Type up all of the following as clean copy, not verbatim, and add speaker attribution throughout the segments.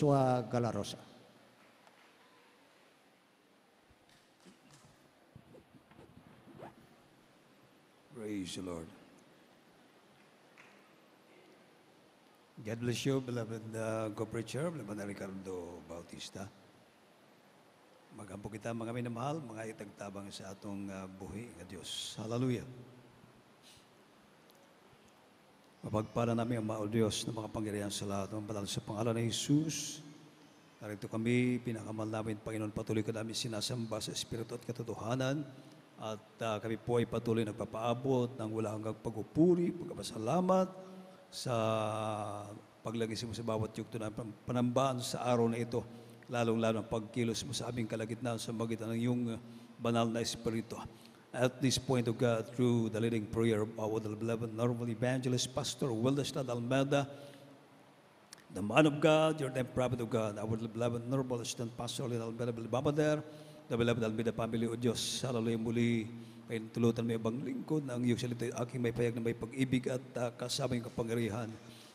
Speaker 1: Joshua Galarosa.
Speaker 2: Praise the Lord. God bless you, beloved co-preacher, beloved Ricardo Bautista. Magampo kita, mga minamahal, mga itagtabang sa atong buhi nga Diyos. Hallelujah. Mapagpala namin ang mga Diyos na mga pangyarihan sa lahat. Mapadal sa pangalan ng Jesus. Narito kami, pinakamal namin, Panginoon, patuloy ka namin sinasamba sa Espiritu at katotohanan. At kami po ay patuloy nagpapaabot ng wala hanggang pagpupuri, pagkapasalamat sa paglagis mo sa bawat yugto na panambahan sa araw na ito, lalong-lalo ang pagkilos mo sa aming kalagitnaan sa magitan ng iyong banal na Espiritu. At this point of God, through the leading prayer of our beloved Normal Evangelist, Pastor Wildestad Almeida, the man of God, your name prophet of God, our beloved Normal Assistant Pastor Lynn Almeida Babader, the beloved Almeida family o Diyos, hallelujah muli, kayo tulutan may ibang lingkod na ang iyong salita, aking may payag na may pag-ibig at kasama yung kapangyarihan,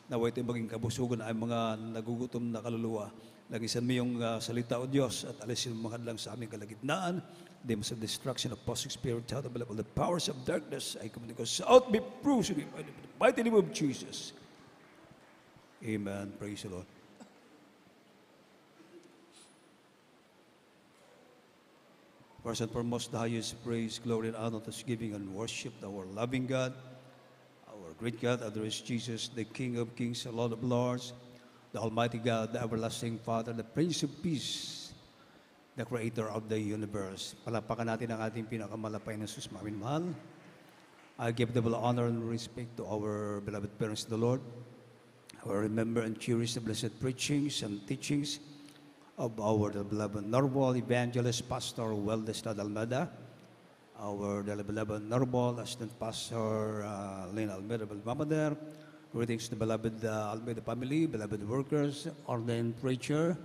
Speaker 2: naway ito maging kabusugan ay mga nagugutom na kaluluwa. Lagisan mo yung salita o Diyos at alisin mo mga hadlang sa aming kalagitnaan, demons of destruction of false spirit, out of the powers of darkness, I command you out, be bruised in the mighty name of Jesus. Amen. Praise the Lord. First and foremost, the highest praise, glory, and honor, thanksgiving, and worship to our loving God, our great God, other is Jesus, the King of kings, the Lord of lords, the Almighty God, the everlasting Father, the Prince of Peace, the Creator of the universe. Palapakan natin ang ating pinakamalapay na Jesus, mga minamahal. I give double honor and respect to our beloved parents, the Lord. I will remember and cherish the blessed preachings and teachings of our beloved Normal Evangelist Pastor Wildestad Almeida, our beloved Normal Assistant Pastor Lynn Almeida Babader. Greetings to the beloved Almeida family, beloved workers, ordained preacher,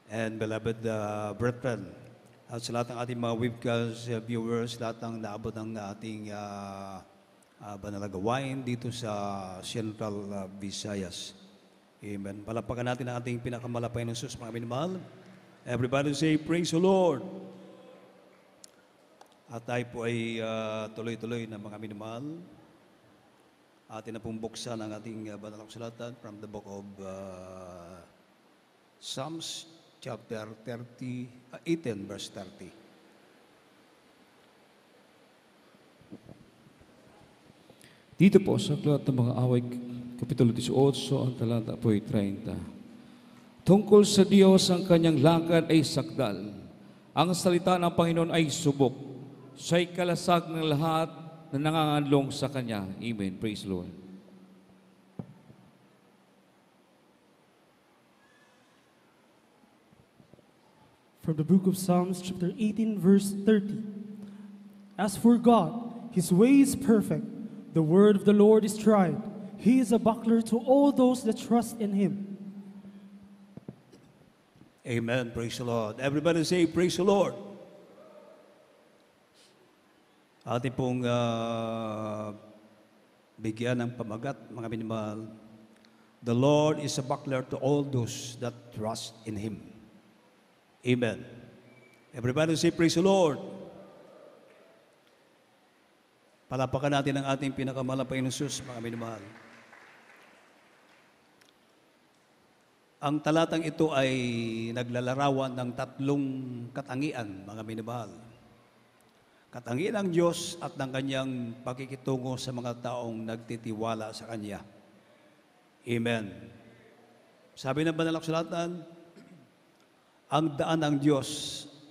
Speaker 2: and beloved brethren. At sa lahat ng ating mga webcast viewers, lahat ng naabot ng ating banalagawain dito sa Central Visayas. Amen. Palapakan natin ang ating pinakamalapay ng Jesus, mga minamahal. Everybody say, praise the Lord. At tayo po ay tuloy-tuloy na mga minamahal. Atin na pong buksan ang ating banal na kasulatan from the book of Psalms, chapter 18, verse 30.
Speaker 3: Dito po sa Aklat ng mga Away, Kapitulo 18, ang talata po ay 30. Tungkol sa Diyos, ang kanyang lakad ay sakdal. Ang salita ng Panginoon ay subok. Siya'y kalasag ng lahat na nanganganlong sa Kanya. Amen. Praise the Lord.
Speaker 4: From the book of Psalms, chapter 18, verse 30. As for God, His way is perfect. The word of the Lord is tried. He is a buckler to all those that trust in Him.
Speaker 2: Amen. Praise the Lord. Everybody say, praise the Lord. Ating pong bigyan ng pamagat, mga minamahal. The Lord is a buckler to all those that trust in Him. Amen. Everybody say, praise the Lord. Palapakan natin ang ating pinakamalapay na Jesus, mga minamahal. Ang talatang ito ay naglalarawan ng tatlong katangian, mga minamahal. Katangian ng Diyos at ng Kanyang pakikitungo sa mga taong nagtitiwala sa Kanya. Amen. Sabi ng banal na kasulatan, ang daan ng Diyos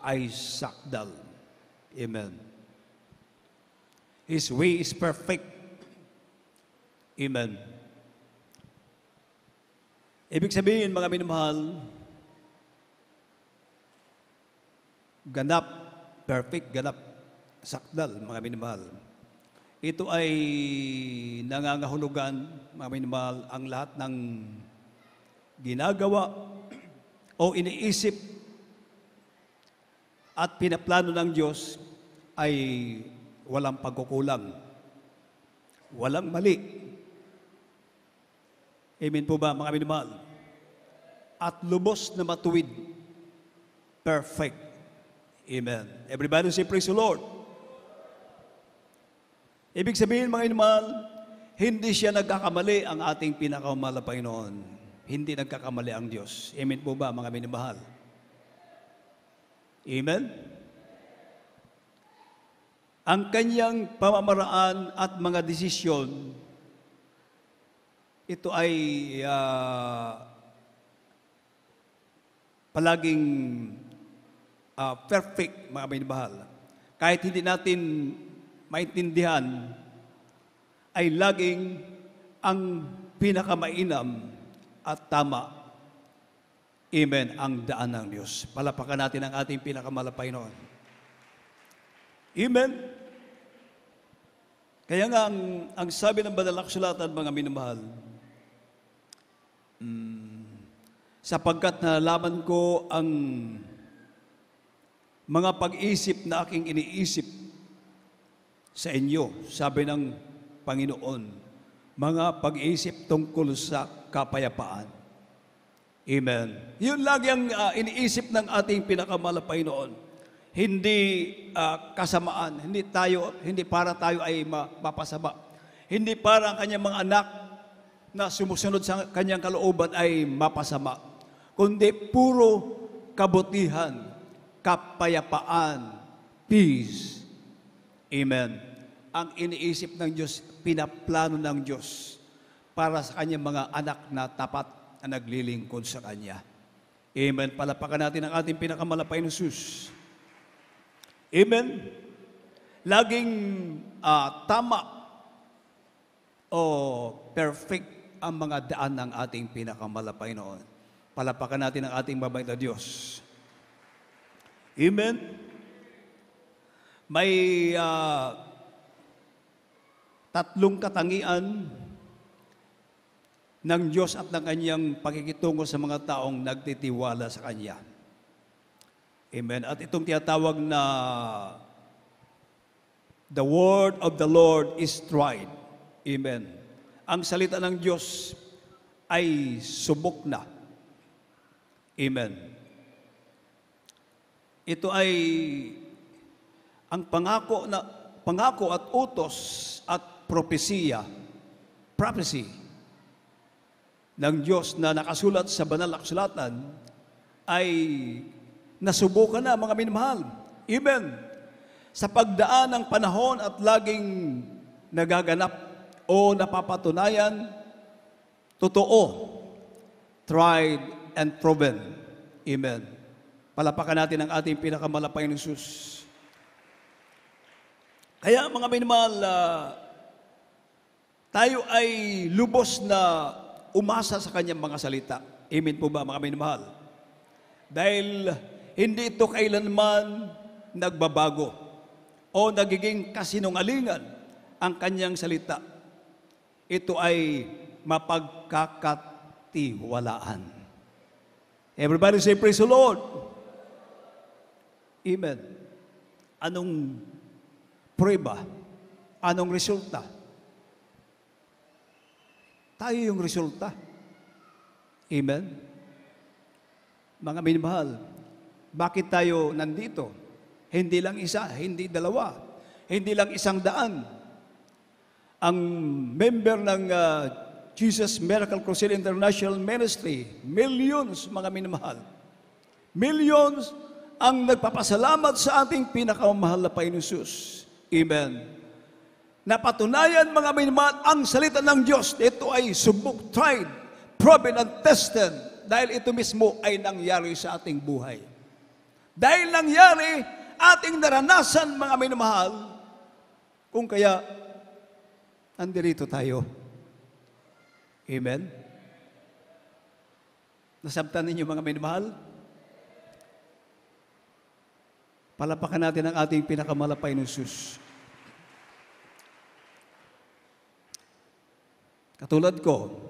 Speaker 2: ay sakdal. Amen. His way is perfect. Amen. Ibig sabihin, mga minamahal, ganap, perfect, ganap, sakdal, mga minamahal. Ito ay nangangahulugan, mga minamahal, ang lahat ng ginagawa o iniisip at pinaplano ng Diyos ay walang pagkukulang, walang mali. Amen po ba, mga minamahal? at lubos na matuwid. Perfect. Amen. Everybody say, praise the Lord. Ibig sabihin, mga inumahal, hindi siya nagkakamali ang ating pinakamahal na Panginoon. Hindi nagkakamali ang Diyos. Amen po ba, mga minamahal? Amen? Ang kanyang pamamaraan at mga desisyon, ito ay palaging perfect, mga minamahal. Kahit hindi natin maintindihan, ay laging ang pinakamainam at tama. Amen, ang daan ng Diyos. Palapakan natin ang ating pinakamahal na Panginoon. Amen. Kaya nga, ang sabi ng Banal na Kasulatan, mga minamahal, sapagkat nalaman ko ang mga pag-isip na aking iniisip sa inyo, sabi ng Panginoon, mga pag-isip tungkol sa kapayapaan. Amen. Yun lagi ang iniisip ng ating pinakamahal na Panginoon. Hindi kasamaan, hindi para tayo ay mapasama. Hindi para ang kanyang mga anak na sumusunod sa kanyang kalooban ay mapasama. Kundi puro kabutihan, kapayapaan, peace. Amen. Ang iniisip ng Diyos, pinaplano ng Diyos para sa kanyang mga anak na tapat na naglilingkod sa Kanya. Amen. Palapakan natin ang ating pinakamahal na Panginoon Jesus. Amen. Laging tama o perfect ang mga daan ng ating pinakamahal na Panginoon. Palapakan natin ang ating mabait na Diyos. Amen. May tatlong katangian ng Diyos at ng kanyang pakikitungo sa mga taong nagtitiwala sa Kanya. Amen. At itong tinatawag na the word of the Lord is tried. Amen. Ang salita ng Diyos ay subok na. Amen. Ito ay ang pangako at utos at propesy ng Diyos na nakasulat sa banal na kasulatan ay nasubukan na, mga minamahal. Amen. Sa pagdaan ng panahon at laging nagaganap o napapatunayan, totoo, tried and proven. Amen. Palapakan natin ang ating pinakamalapay ng Jesus. Kaya mga minamahal, tayo ay lubos na umasa sa kanyang mga salita. Amen po ba, mga minamahal? Dahil hindi ito kailanman nagbabago o nagiging kasinungalingan ang kanyang salita. Ito ay mapagkakatiwalaan. Everybody say, praise the Lord. Amen. Anong prueba? Anong resulta? Tayo yung resulta. Amen? Mga minamahal, bakit tayo nandito? Hindi lang isa, hindi dalawa, hindi lang 100. Ang member ng Jesus Miracle Crusade International Ministry, millions, mga minamahal. Millions ang nagpapasalamat sa ating pinakamahal na Panginoon Jesus. Amen. Napatunayan, mga minamahal, ang salita ng Diyos. Ito ay subok, tried, proven, and tested. Dahil ito mismo ay nangyari sa ating buhay. Dahil nangyari, ating naranasan, mga minamahal, kung kaya, andirito tayo. Amen? Nasabtan ninyo, mga minamahal? Palapakan natin ang ating pinakamalapay ng Jesus. Katulad ko,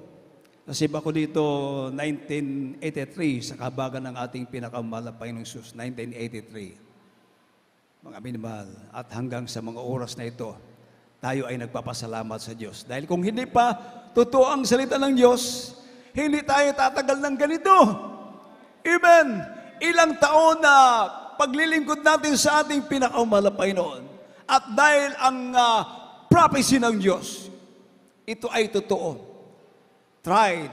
Speaker 2: nasib ako dito 1983 sa kabagan ng ating pinakamalapay ng Jesus, 1983. Mga minamahal, at hanggang sa mga oras na ito, tayo ay nagpapasalamat sa Diyos. Dahil kung hindi pa totoo ang salita ng Diyos, hindi tayo tatagal ng ganito. Amen. Ilang taon na paglilingkod natin sa ating pinakamahal na Panginoon. At dahil ang prophecy ng Diyos, ito ay totoo. Tried,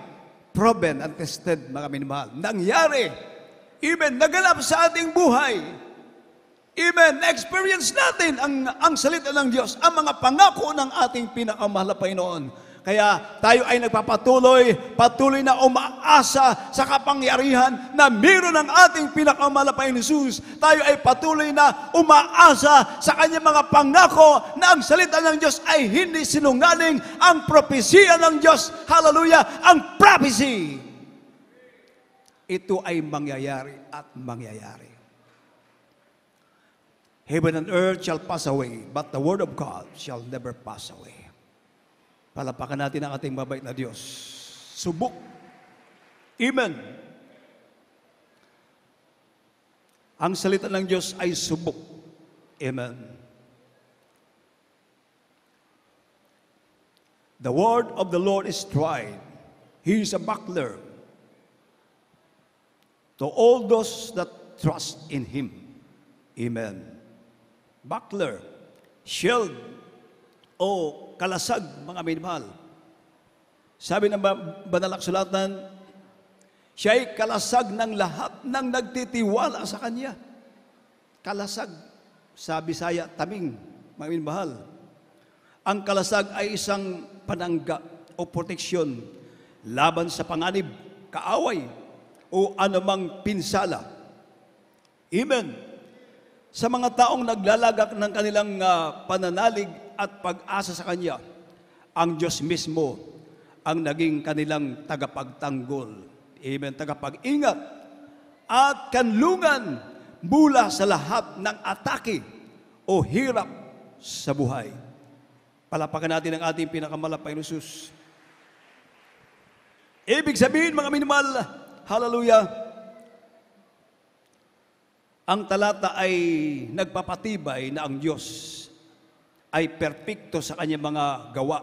Speaker 2: proven, and tested, mga minamahal. Nangyari. Amen. Naganap sa ating buhay. Amen. Na-experience natin ang salita ng Diyos, ang mga pangako ng ating pinakamahal na Panginoon. Kaya tayo ay patuloy na umaasa sa kapangyarihan na meron ng ating pinakamahal na Panginoon Jesus. Tayo ay patuloy na umaasa sa kanyang mga pangako na ang salita ng Diyos ay hindi sinungaling. Ang propesya ng Diyos, hallelujah, ang prophecy. Ito ay mangyayari at mangyayari. Heaven and earth shall pass away, but the word of God shall never pass away. Palapakan natin ang ating mabait na Diyos. Subok. Amen. Ang salita ng Diyos ay subok. Amen. The word of the Lord is tried. He is a buckler to all those that trust in Him. Amen. Buckler, shield, o kalasag, mga minamahal. Sabi ng banal na kasulatan, siya ay kalasag ng lahat ng nagtitiwala sa Kanya. Kalasag, sa Bisaya, taming, mga minamahal. Ang kalasag ay isang panangga o proteksyon laban sa panganib, kaaway, o anumang pinsala. Amen. Sa mga taong naglalagak ng kanilang pananalig at pag-asa sa Kanya, ang Diyos mismo ang naging kanilang tagapagtanggol. Amen. Tagapag-ingat at kanlungan mula sa lahat ng atake o hirap sa buhay. Palapakan natin ang ating pinakamahal na Panginoon Jesus. Ibig sabihin, mga minamahal, hallelujah, ang talata ay nagpapatibay na ang Diyos ay perpekto sa kanyang mga gawa.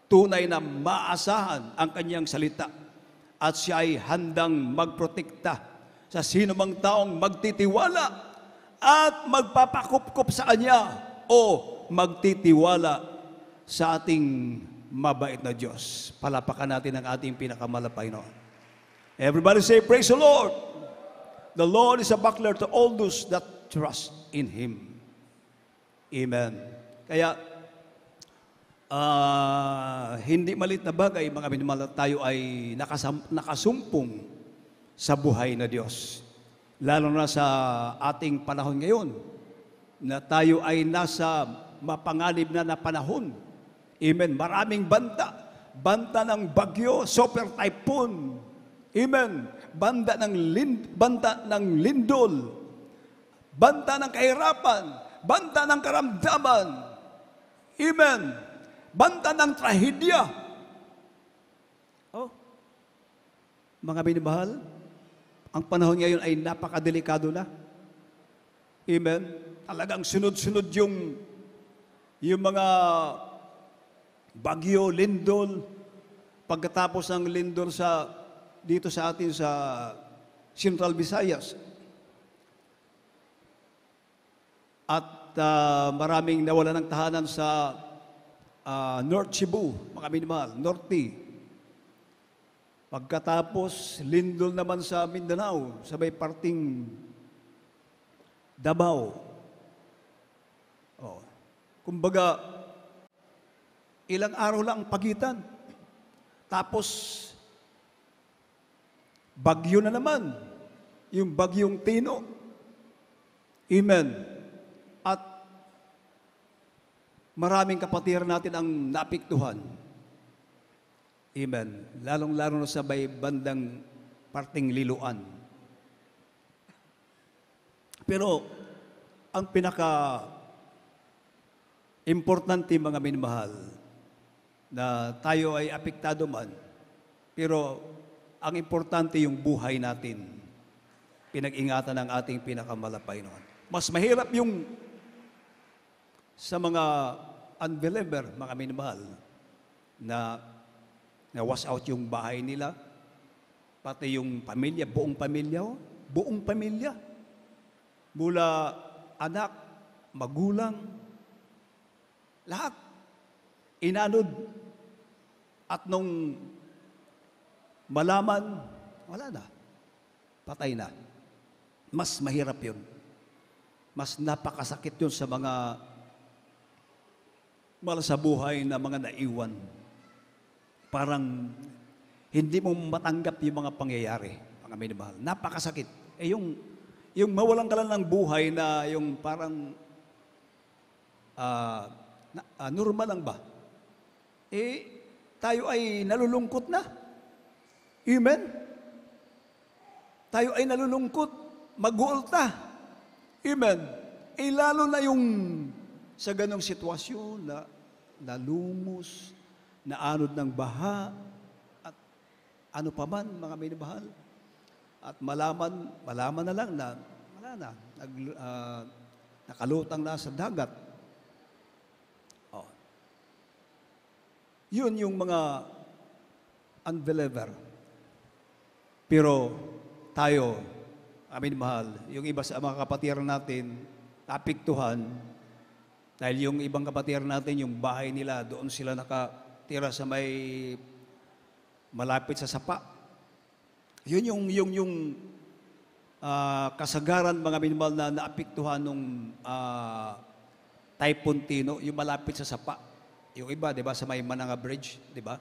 Speaker 2: Tunay na maasahan ang kanyang salita at siya ay handang magprotekta sa sino mang taong magtitiwala at magpapakupkup sa kanya o magtitiwala sa ating mabait na Diyos. Palapakan natin ang ating pinakamahal na Panginoon. Everybody say, praise the Lord. The Lord is a buckler to all those that trust in Him. Amen. Kaya, hindi malit na bagay, mga minamahal, tayo ay nakasumpong sa buhay na Diyos. Lalo na sa ating panahon ngayon, na tayo ay nasa mapanganib na panahon. Amen. Maraming banta. Banta ng bagyo, super typhoon. Amen. Banta ng lindol. Banta ng kahirapan. Banta ng karamdaman. Amen. Banta ng trahedya. Oh. Mga minamahal, ang panahon ngayon ay napakadelikado na. Amen. Talagang sunod-sunod yung mga bagyo, lindol. Pagkatapos ng lindol dito sa atin sa Central Visayas. At maraming nawala ng tahanan sa North Cebu, mga minamahal, Norte. Pagkatapos, lindol naman sa Mindanao, sa may parting Davao. Oh. Kumbaga, ilang araw lang ang pagitan. Tapos, bagyo na naman. Yung bagyong Tino. Amen. At maraming kapatiran natin ang naapektuhan. Amen. Lalong-lalo na sa may bandang parting Liloan. Pero, ang pinaka-importante, mga minamahal, na tayo ay apektado man, pero ang importante yung buhay natin, pinag-ingatan ng ating pinakamahal na Panginoon. Mas mahirap yung sa mga unbeliever, mga minamahal, na wash out yung bahay nila, pati yung pamilya, buong pamilya. Mula anak, magulang, lahat. Inanod. At nung malaman, wala na. Patay na. Mas mahirap yun. Mas napakasakit yun sa mga mahal sa buhay na mga naiwan. Parang hindi mo matanggap yung mga pangyayari, mga minamahal. Napakasakit. Yung mawalan ka lang ng buhay na yung parang normal lang ba? Tayo ay nalulungkot na. Amen? Tayo ay nalulungkot, mag-uulta. Amen? Lalo na yung sa ganong sitwasyon na nalumos, naanod ng baha, at ano pa man, mga minamahal. At malaman na lang na wala na, nakalutang na sa dagat. Yun yung mga unbeliever. Pero tayo, amin mahal, yung iba sa mga kapatiran natin, apektuhan, dahil yung ibang kapatiran natin, yung bahay nila, doon sila nakatira sa may malapit sa sapa. Yun yung kasagaran, mga minimal na naapektuhan nung Typhoon Tino, yung malapit sa sapa. Yung iba, di ba, sa may Mananga Bridge, di ba?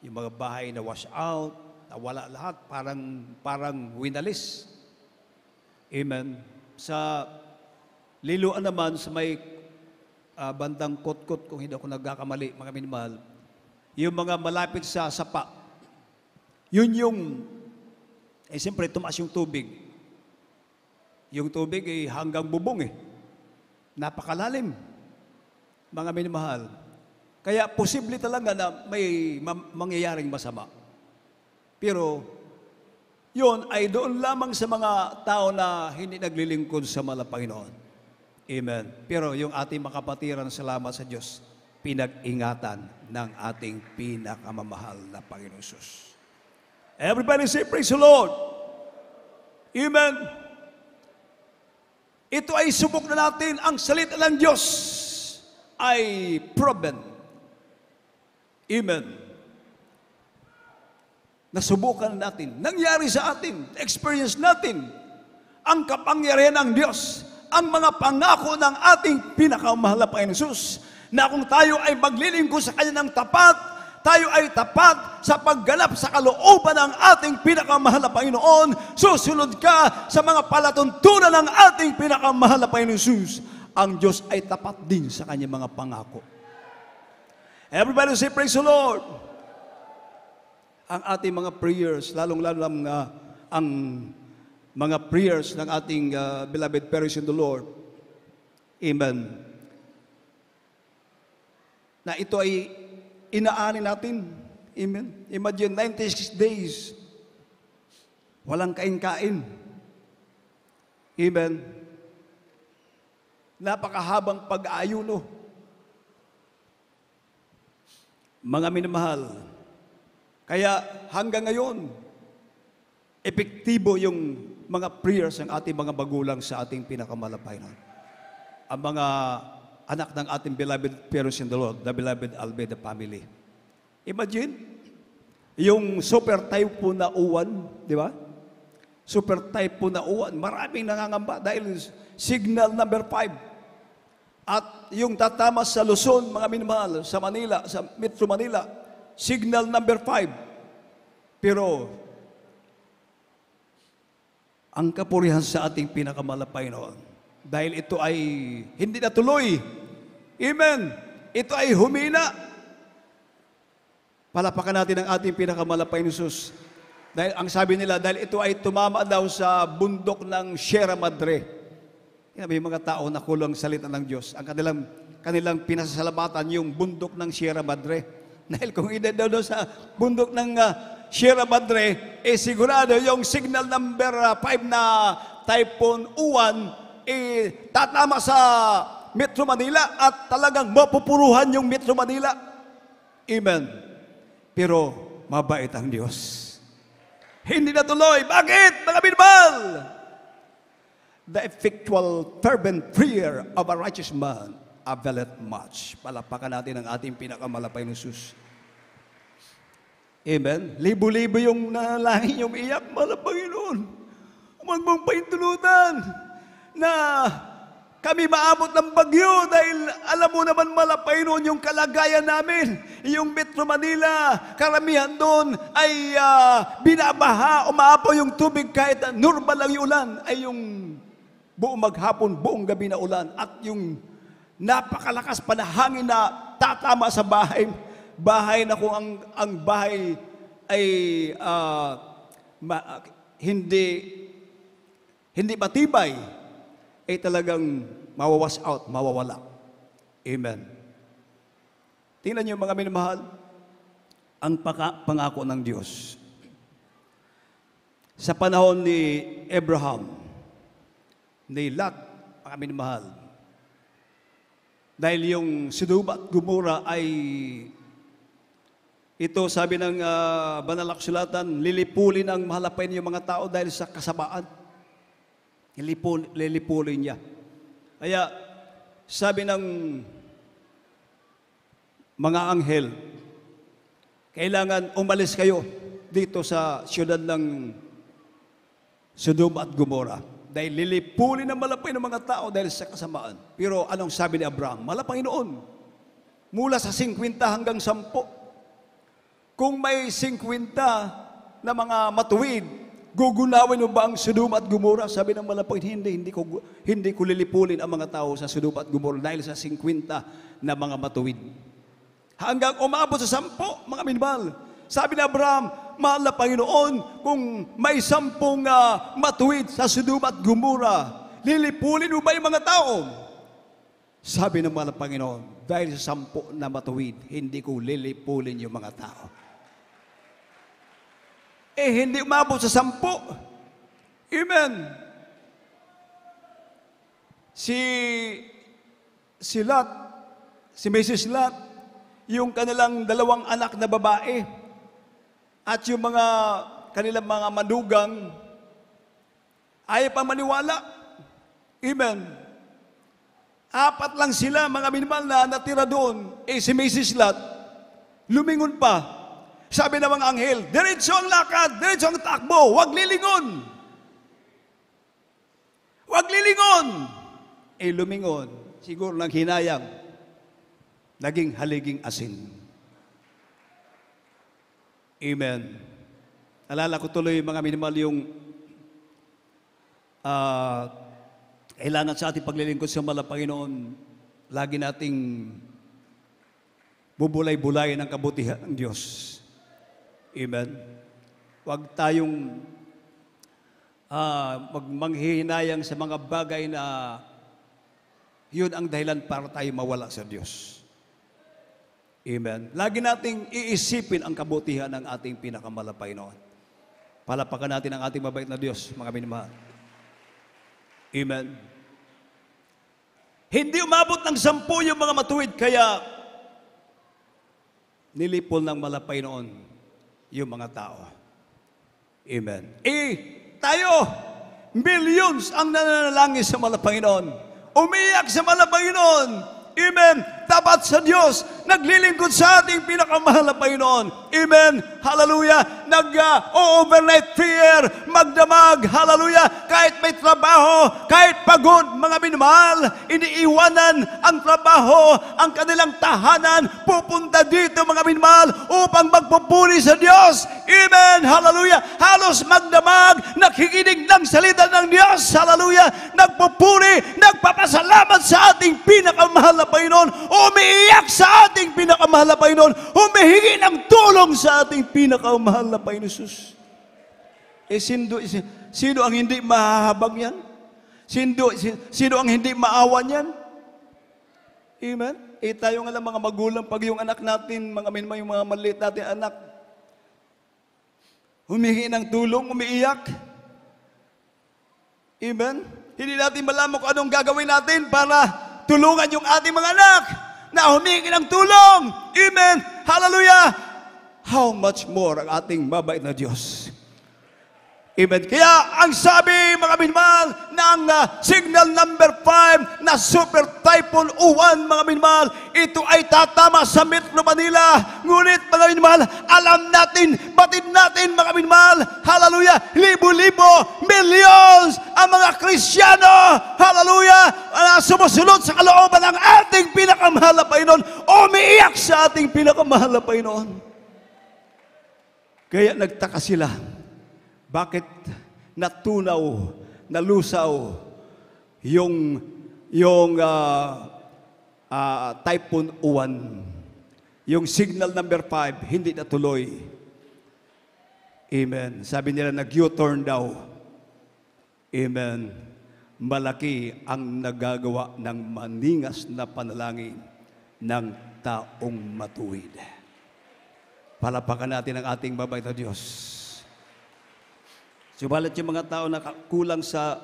Speaker 2: Yung mga bahay na wash out, nawala lahat, parang winalis. Amen. Sa Liloan naman, sa may bandang Kotkot, kung hindi ako nagkakamali, mga minimal, yung mga malapit sa sapa, yun yung siyempre, tumaas yung tubig. Yung tubig hanggang bubong Napakalalim. Mga minamahal. Kaya posible talaga na may mangyayaring masama. Pero, yun ay doon lamang sa mga tao na hindi naglilingkod sa Panginoon. Amen. Pero yung ating makapatiran, salamat sa Diyos, pinag-ingatan ng ating pinakamamahal na Panginoon Jesus. Everybody say, praise the Lord. Amen. Ito ay subok na natin. Ang salita ng Diyos ay proven. Amen. Nasubukan natin. Nangyari sa atin. Experience natin. Ang kapangyarihan ng Diyos. Ang mga pangako ng ating pinakamahal na Panginoon Jesus. Na kung tayo ay maglilingkod sa Kanya ng tapat, tayo ay tapat sa pagganap sa kalooban ng ating pinakamahal na Panginoon. Susunod ka sa mga palatuntunan ng ating pinakamahal na Panginoon Jesus. Ang Diyos ay tapat din sa kanyang mga pangako. Everybody say, praise the Lord. Ang ating mga prayers, lalong-lalo ang mga prayers ng ating beloved parents in the Lord. Amen. Na ito ay inaani natin. Amen. Imagine 96 days. Walang kain-kain. Amen. Napakahabang pag-aayuno. Mga minamahal. Kaya hanggang ngayon, epektibo yung mga prayers ng ating mga magulang sa ating pinakamalapay. Ang mga anak ng ating beloved parents in the Lord, the beloved Almeida family. Imagine, yung super typhoon na uwan, di ba? Super typhoon na uwan, maraming nangangamba dahil signal number 5. At yung tatama sa Luzon, mga minamahal, sa Manila, sa Metro Manila, signal number 5. Pero, ang kapurihan sa ating pinakamalapay noon, dahil ito ay hindi natuloy. Amen. Ito ay humina. Palapakan natin ang ating pinakamalapay ni Jesus. Dahil ang sabi nila, dahil ito ay tumama daw sa bundok ng Sierra Madre. May mga tao na kulang salita ng Diyos. Ang kanilang pinasasalamatan yung bundok ng Sierra Madre. Dahil kung hindi daw sa bundok ng Sierra Madre, sigurado yung signal number 5 na typhoon uwan, tatama sa Metro Manila at talagang mapupuruhan yung Metro Manila. Amen. Pero mabait ang Diyos. Hindi natuloy. Bakit, mga minamahal? The effectual fervent prayer of a righteous man availeth much. Palapakan natin ang ating pinakamalapay na Jesus. Amen? Libo-libo yung nanalangin, yung iyak, mahal na Panginoon. Huwag mong paintulutan na kami maabot ng bagyo dahil alam mo naman malapay noon yung kalagayan namin. Yung Metro Manila, karamihan doon ay binabaha, umaapaw yung tubig kahit normal lang yung ulan, ay yung buong maghapon, buong gabi na ulan. At yung napakalakas pa na hangin na tatama sa bahay. Bahay na kung ang bahay ay hindi matibay, ay talagang mawawas out, mawawala. Amen. Tingnan niyo mga minamahal, ang pangako ng Diyos. Sa panahon ni Abraham, ni Lot, mga minamahal, dahil yung Sodoma at Gomora ay, ito sabi ng banal na kasulatan, lilipulin ang mahalapay niyong mga tao dahil sa kasamaan. Lilipulin niya. Kaya, sabi ng mga anghel, kailangan umalis kayo dito sa siyudad ng Sodoma at Gomora. Dahil lilipulin ang malapay ng mga tao dahil sa kasamaan. Pero anong sabi ni Abraham? Malapay noon. Mula sa 50 hanggang 10. Kung may 50 na mga matuwid, gugunawin mo ba ang Sodoma at Gomora? Sabi ng malapay, hindi ko lilipulin ang mga tao sa Sodoma at Gomora dahil sa 50 na mga matuwid. Hanggang umabot sa 10, mga minamahal. Sabi ni Abraham, mahal na Panginoon, kung may 10 matuwid sa Sodoma at Gomora, lilipulin mo ba yung mga tao? Sabi ng mahal na Panginoon, dahil sa 10 na matuwid, hindi ko lilipulin yung mga tao. Hindi umabot sa 10. Amen. Si Lot, si Mrs. Lot, yung kanilang 2 anak na babae, at yung kanilang mga manugang, ayaw pang maniwala. Amen. 4 lang sila, mga minamahal, na natira doon. Si Mrs. Lot, lumingon pa. Sabi ng mga anghel, diretso ang lakad, diretso ang takbo, huwag lilingon. Huwag lilingon. Lumingon. Siguro nang hinayang, naging haliging asin. Amen. Alala ko tuloy, mga minamahal, yung kailangan sa ating paglilingkod sa mahal na Panginoon, lagi nating bubulay-bulayin ang kabutihan ng Diyos. Amen. Huwag tayong magmanghihinayang sa mga bagay na yun ang dahilan para tayo mawala sa Diyos. Amen. Lagi nating iisipin ang kabutihan ng ating pinakamalapay noon. Palapakan natin ang ating mabait na Diyos, mga minamahal. Amen. Hindi umabot ng 10 yung mga matuwid, kaya nilipol ng malapay noon yung mga tao. Amen. Tayo, millions ang nananalangin sa mahal na Panginoon. Umiyak sa mahal na Panginoon. Amen. Tapat sa Diyos. Naglilingkod sa ating pinakamahal na Panginoon. Amen. Hallelujah. Nag-overnight prayer. Magdamag. Hallelujah. Kahit may trabaho, kahit pagod, mga minamahal, iniiwanan ang trabaho, ang kanilang tahanan, pupunta dito, mga minamahal, upang magpupuri sa Diyos. Amen. Hallelujah. Halos magdamag, nakikinig ng salita ng Diyos. Hallelujah. Nagpupuri, nagpapasalamat sa ating pinakamahal na Panginoon. Umiiyak sa ating pinakamahal na Panginoon. Humihingi ng tulong sa ating pinakamahal na Panginoon Jesus. Sino ang hindi mahahabag yan? Sino ang hindi maawa yan? Amen? Tayo nga lang mga magulang, pag yung anak natin, yung mga maliit natin anak, humihingi ng tulong, umiiyak. Amen? Hindi natin malaman kung anong gagawin natin para tulungan yung ating mga anak na humingi ng tulong. Amen. Hallelujah. How much more ang ating mabait na Diyos. Amen. Kaya ang sabi, mga minmal, ng signal number 5 na Super Typhoon Uwan, mga minmal, ito ay tatama sa Metro Manila. Ngunit, mga minmal, alam natin, batid natin, mga minmal, hallelujah, libo-libo, millions, ang mga Kristyano, hallelujah, sumusunod sa kalooban ng ating pinakamahal na Panginoon, umiiyak sa ating pinakamahal na Panginoon. Kaya nagtaka sila. Bakit natunaw, nalusaw yung Typhoon Uwan, yung signal number 5, hindi natuloy. Amen. Sabi nila, nag-U-turn daw. Amen. Malaki ang nagagawa ng maningas na panalangin ng taong matuwid. Palapakan natin ang ating mabait na Diyos. Subalit yung mga tao na kulang sa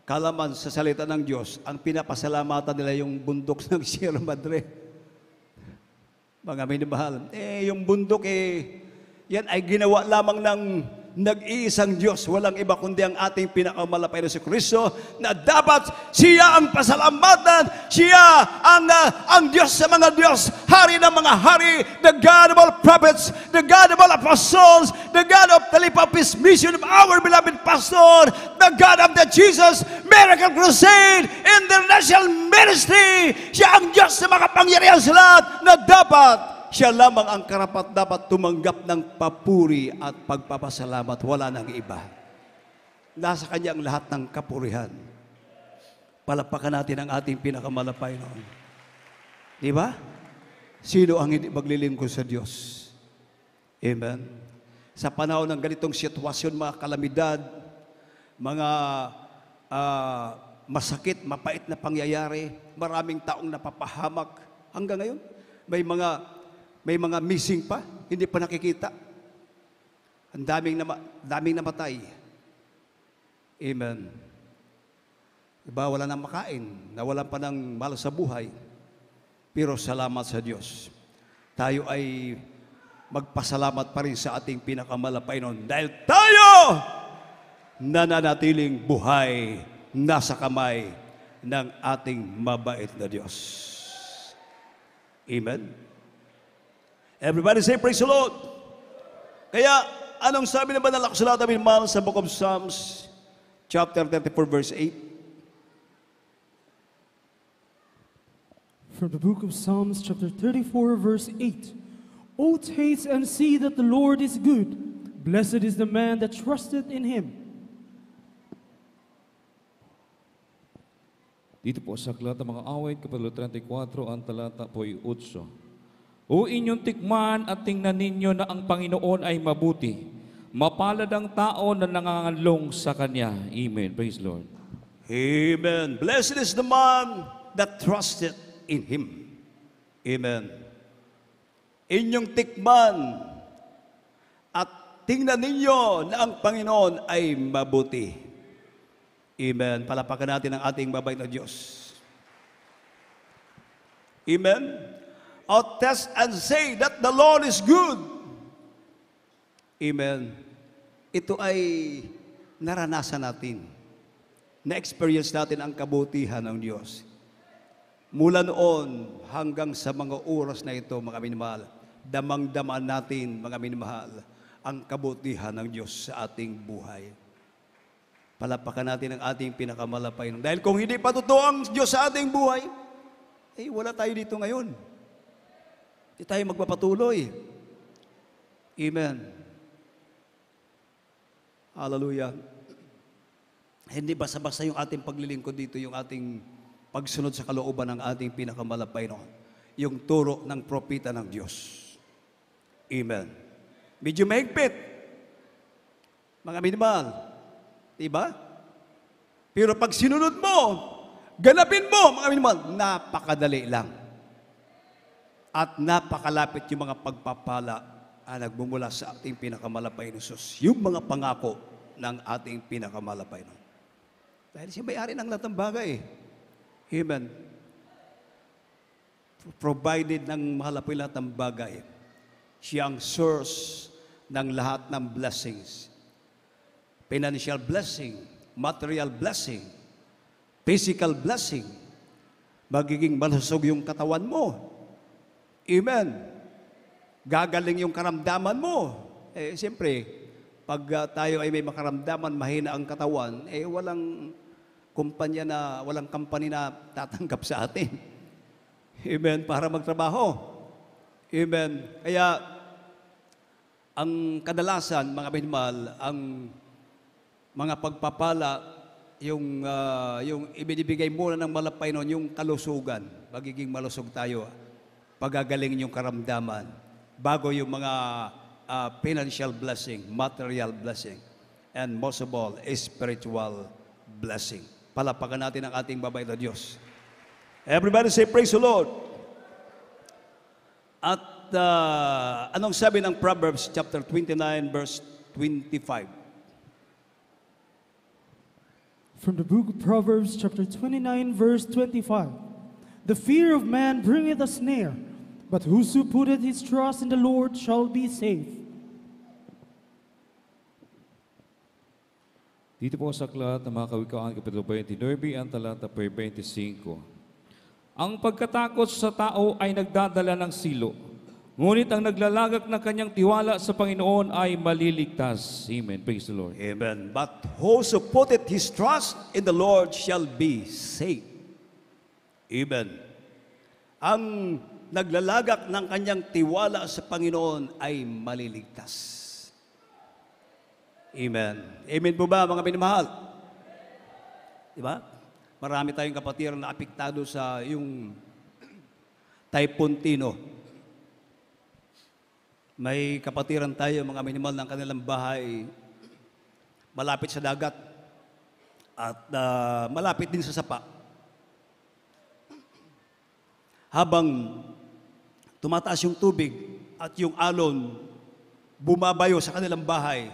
Speaker 2: kalaman sa salita ng Diyos, ang pinapasalamatan nila yung bundok ng Sierra Madre. Mga minamahal, yung bundok yan ay ginawa lamang ng nag-iisang Diyos. Walang iba kundi ang ating pinakamalapay na si Kristo, na dapat siya ang pasalamatan, siya ang Diyos sa mga Diyos, hari ng mga hari, the God of all prophets, the God of all apostles, the God of the Life of His mission of our beloved pastor, the God of the Jesus Miracle Crusade International Ministry. Siya ang Diyos sa mga pangyarihan sa lahat, na dapat siya lamang ang karapat dapat tumanggap ng papuri at pagpapasalamat. Wala nang iba. Nasa Kanya ang lahat ng kapurihan. Palapakan natin ang ating pinakamalapay noon. Di ba? Sino ang hindi maglilingkod sa Diyos? Amen. Sa panahon ng ganitong sitwasyon, mga kalamidad, mga masakit, mapait na pangyayari, maraming taong napapahamak. Hanggang ngayon, may mga missing pa, hindi pa nakikita. Ang daming namatay. Amen. Iba, wala nang makain, nawalan pa ng mahal sa buhay. Pero salamat sa Diyos. Tayo ay magpasalamat pa rin sa ating pinakamalapay noon. Dahil tayo nananatiling buhay, nasa kamay ng ating mabait na Diyos. Amen. Everybody say, praise the Lord. Kaya, anong sabi naman ng Laksulat namin, mahal, sa Book of Psalms, chapter 34, verse 8?
Speaker 4: From the book of Psalms, chapter 34, verse 8. O taste and see that the Lord is good. Blessed is the man that trusteth in Him.
Speaker 3: Dito po sa Aklat ng mga Awit, Kapitulo 34, ang talata po ay 8. O inyong tikman at tingnan ninyo na ang Panginoon ay mabuti. Mapalad ang tao na nangangalong sa Kanya. Amen. Praise Lord.
Speaker 2: Amen. Blessed is the man that trusted in Him. Amen. Inyong tikman at tingnan ninyo na ang Panginoon ay mabuti. Amen. Palapakan natin ang ating mabait na Diyos. Amen. I'll test and say that the Lord is good. Amen. Ito ay naranasan natin. Na-experience natin ang kabutihan ng Diyos. Mula noon hanggang sa mga oras na ito, mga minamahal, damang-damaan natin, mga minamahal, ang kabutihan ng Diyos sa ating buhay. Palapakan natin ang ating pinakamalapay. Dahil kung hindi pa totoo ang Diyos sa ating buhay, wala tayo dito ngayon. Hindi tayo magpapatuloy. Amen. Hallelujah. Hindi basta-basta yung ating paglilingkod dito, yung ating pagsunod sa kalooban ng ating pinakamalapay noon. Yung turo ng propeta ng Diyos. Amen. Medyo mahigpit. Mga minimal. Diba? Pero pag sinunod mo, ganapin mo, mga minimal, napakadali lang. At napakalapit yung mga pagpapala na nagmumula sa ating pinakamalapay na Diyos. Yung mga pangako ng ating pinakamalapay na. Dahil siya may-ari ng lahat ng bagay. Amen. Provided ng malapay lahat ng bagay. Siya ang source ng lahat ng blessings. financial blessing, material blessing, physical blessing. Magiging malusog yung katawan mo. Amen. Gagaling yung karamdaman mo. Siyempre, pag tayo ay may makaramdaman, mahina ang katawan, walang kumpanya na, walang company na tatanggap sa atin. Amen. Para magtrabaho. Amen. Kaya, ang kadalasan, mga minmal, ang mga pagpapala, yung ibinibigay muna ng malapay noon, yung kalusugan. Magiging malusog tayo. Pagagalingin yung karamdaman. Bago yung mga financial blessing, material blessing, and most of all, spiritual blessing. Palapakan natin ang ating mabait na Diyos. Everybody say, praise the Lord. At anong sabi ng Proverbs chapter 29, verse 25?
Speaker 4: From the book of Proverbs, chapter 29, verse 25. The fear of man bringeth a snare, but whoso putteth his trust in the Lord shall be safe.
Speaker 3: Dito po sa aklat ng mga Kawikaan, Kapitulo 29, ang talata po 25. Ang pagkatakot sa tao ay nagdadala ng silo, ngunit ang naglalagak ng kanyang tiwala sa Panginoon ay maliligtas. Amen. Praise the Lord.
Speaker 2: Amen. But whoso putteth his trust in the Lord shall be safe. Amen. Ang naglalagak ng kanyang tiwala sa Panginoon ay maliligtas. Amen. Amen po ba, mga minamahal? Diba? Marami tayong kapatid na apektado sa yung Typhoon Tino. May kapatiran tayo, mga minimal, ng kanilang bahay malapit sa dagat at malapit din sa sapa. Habang tumataas yung tubig at yung alon bumabayo sa kanilang bahay,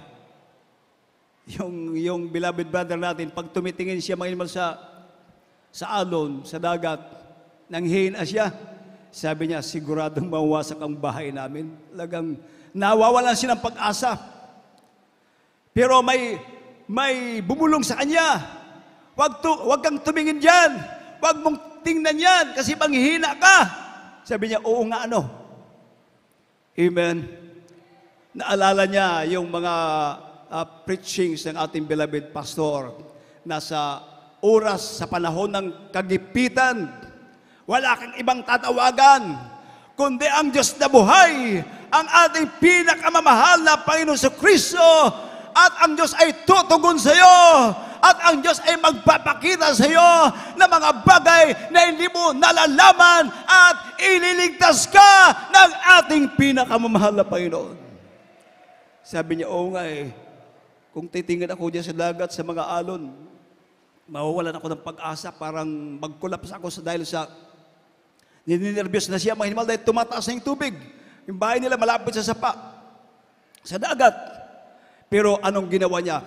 Speaker 2: yung beloved brother natin, pag tumitingin siya, mga minimal, sa alon, sa dagat, nanghihina siya. Sabi niya, siguradong mawasak ang bahay namin. Talagang nawawalan siya ng pag-asa. Pero may bumulong sa kanya. Wag kang tumingin dyan. Wag mong tingnan yan kasi panghihina ka. Sabi niya, oo nga, ano. Amen. Naalala niya yung mga preachings ng ating beloved pastor na sa oras, sa panahon ng kagipitan, wala kang ibang tatawagan, kundi ang Diyos na buhay, ang ating pinakamamahal na Panginoon sa Kristo, at ang Diyos ay tutugon sa iyo, at ang Diyos ay magpapakita sa iyo ng mga bagay na hindi mo nalalaman at ililigtas ka ng ating pinakamamahal na Panginoon. Sabi niya, oo nga kung titingin ako diyan sa dagat, sa mga alon, mawawalan ako ng pag-asa, parang mag-collapse ako dahil sa ninervyos na siya, mga hinimal, dahil tumataas na yung tubig. Yung bahay nila malapit sa sapa, sa dagat. Pero anong ginawa niya?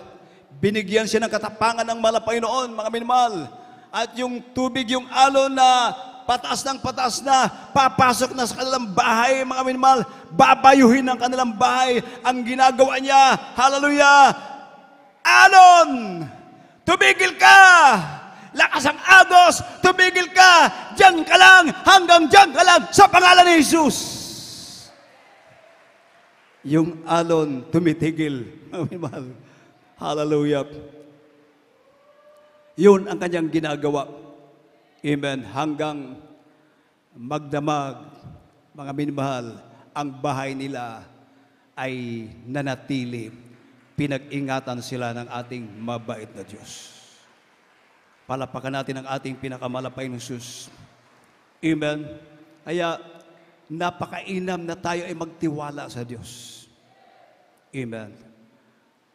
Speaker 2: Binigyan siya ng katapangan ng Panginoon, mga minimal. At yung tubig, yung alon na pataas na, papasok na sa kanilang bahay, mga minimal, babayuhin ng kanilang bahay. Ang ginagawa niya, hallelujah, alon! Tumigil ka! Lakas ang agos! Tumigil ka! Diyan ka lang! Hanggang diyan ka lang! Sa pangalan ni Jesus! Yung alon, tumitigil. Hallelujah. Yun ang kanyang ginagawa. Amen. Hanggang magdamag, mga minamahal, ang bahay nila ay nanatili. Pinag-ingatan sila ng ating mabait na Diyos. Palapakan natin ang ating pinakamalapay ng Jesus. Amen. Kaya napakainam na tayo ay magtiwala sa Diyos. Amen.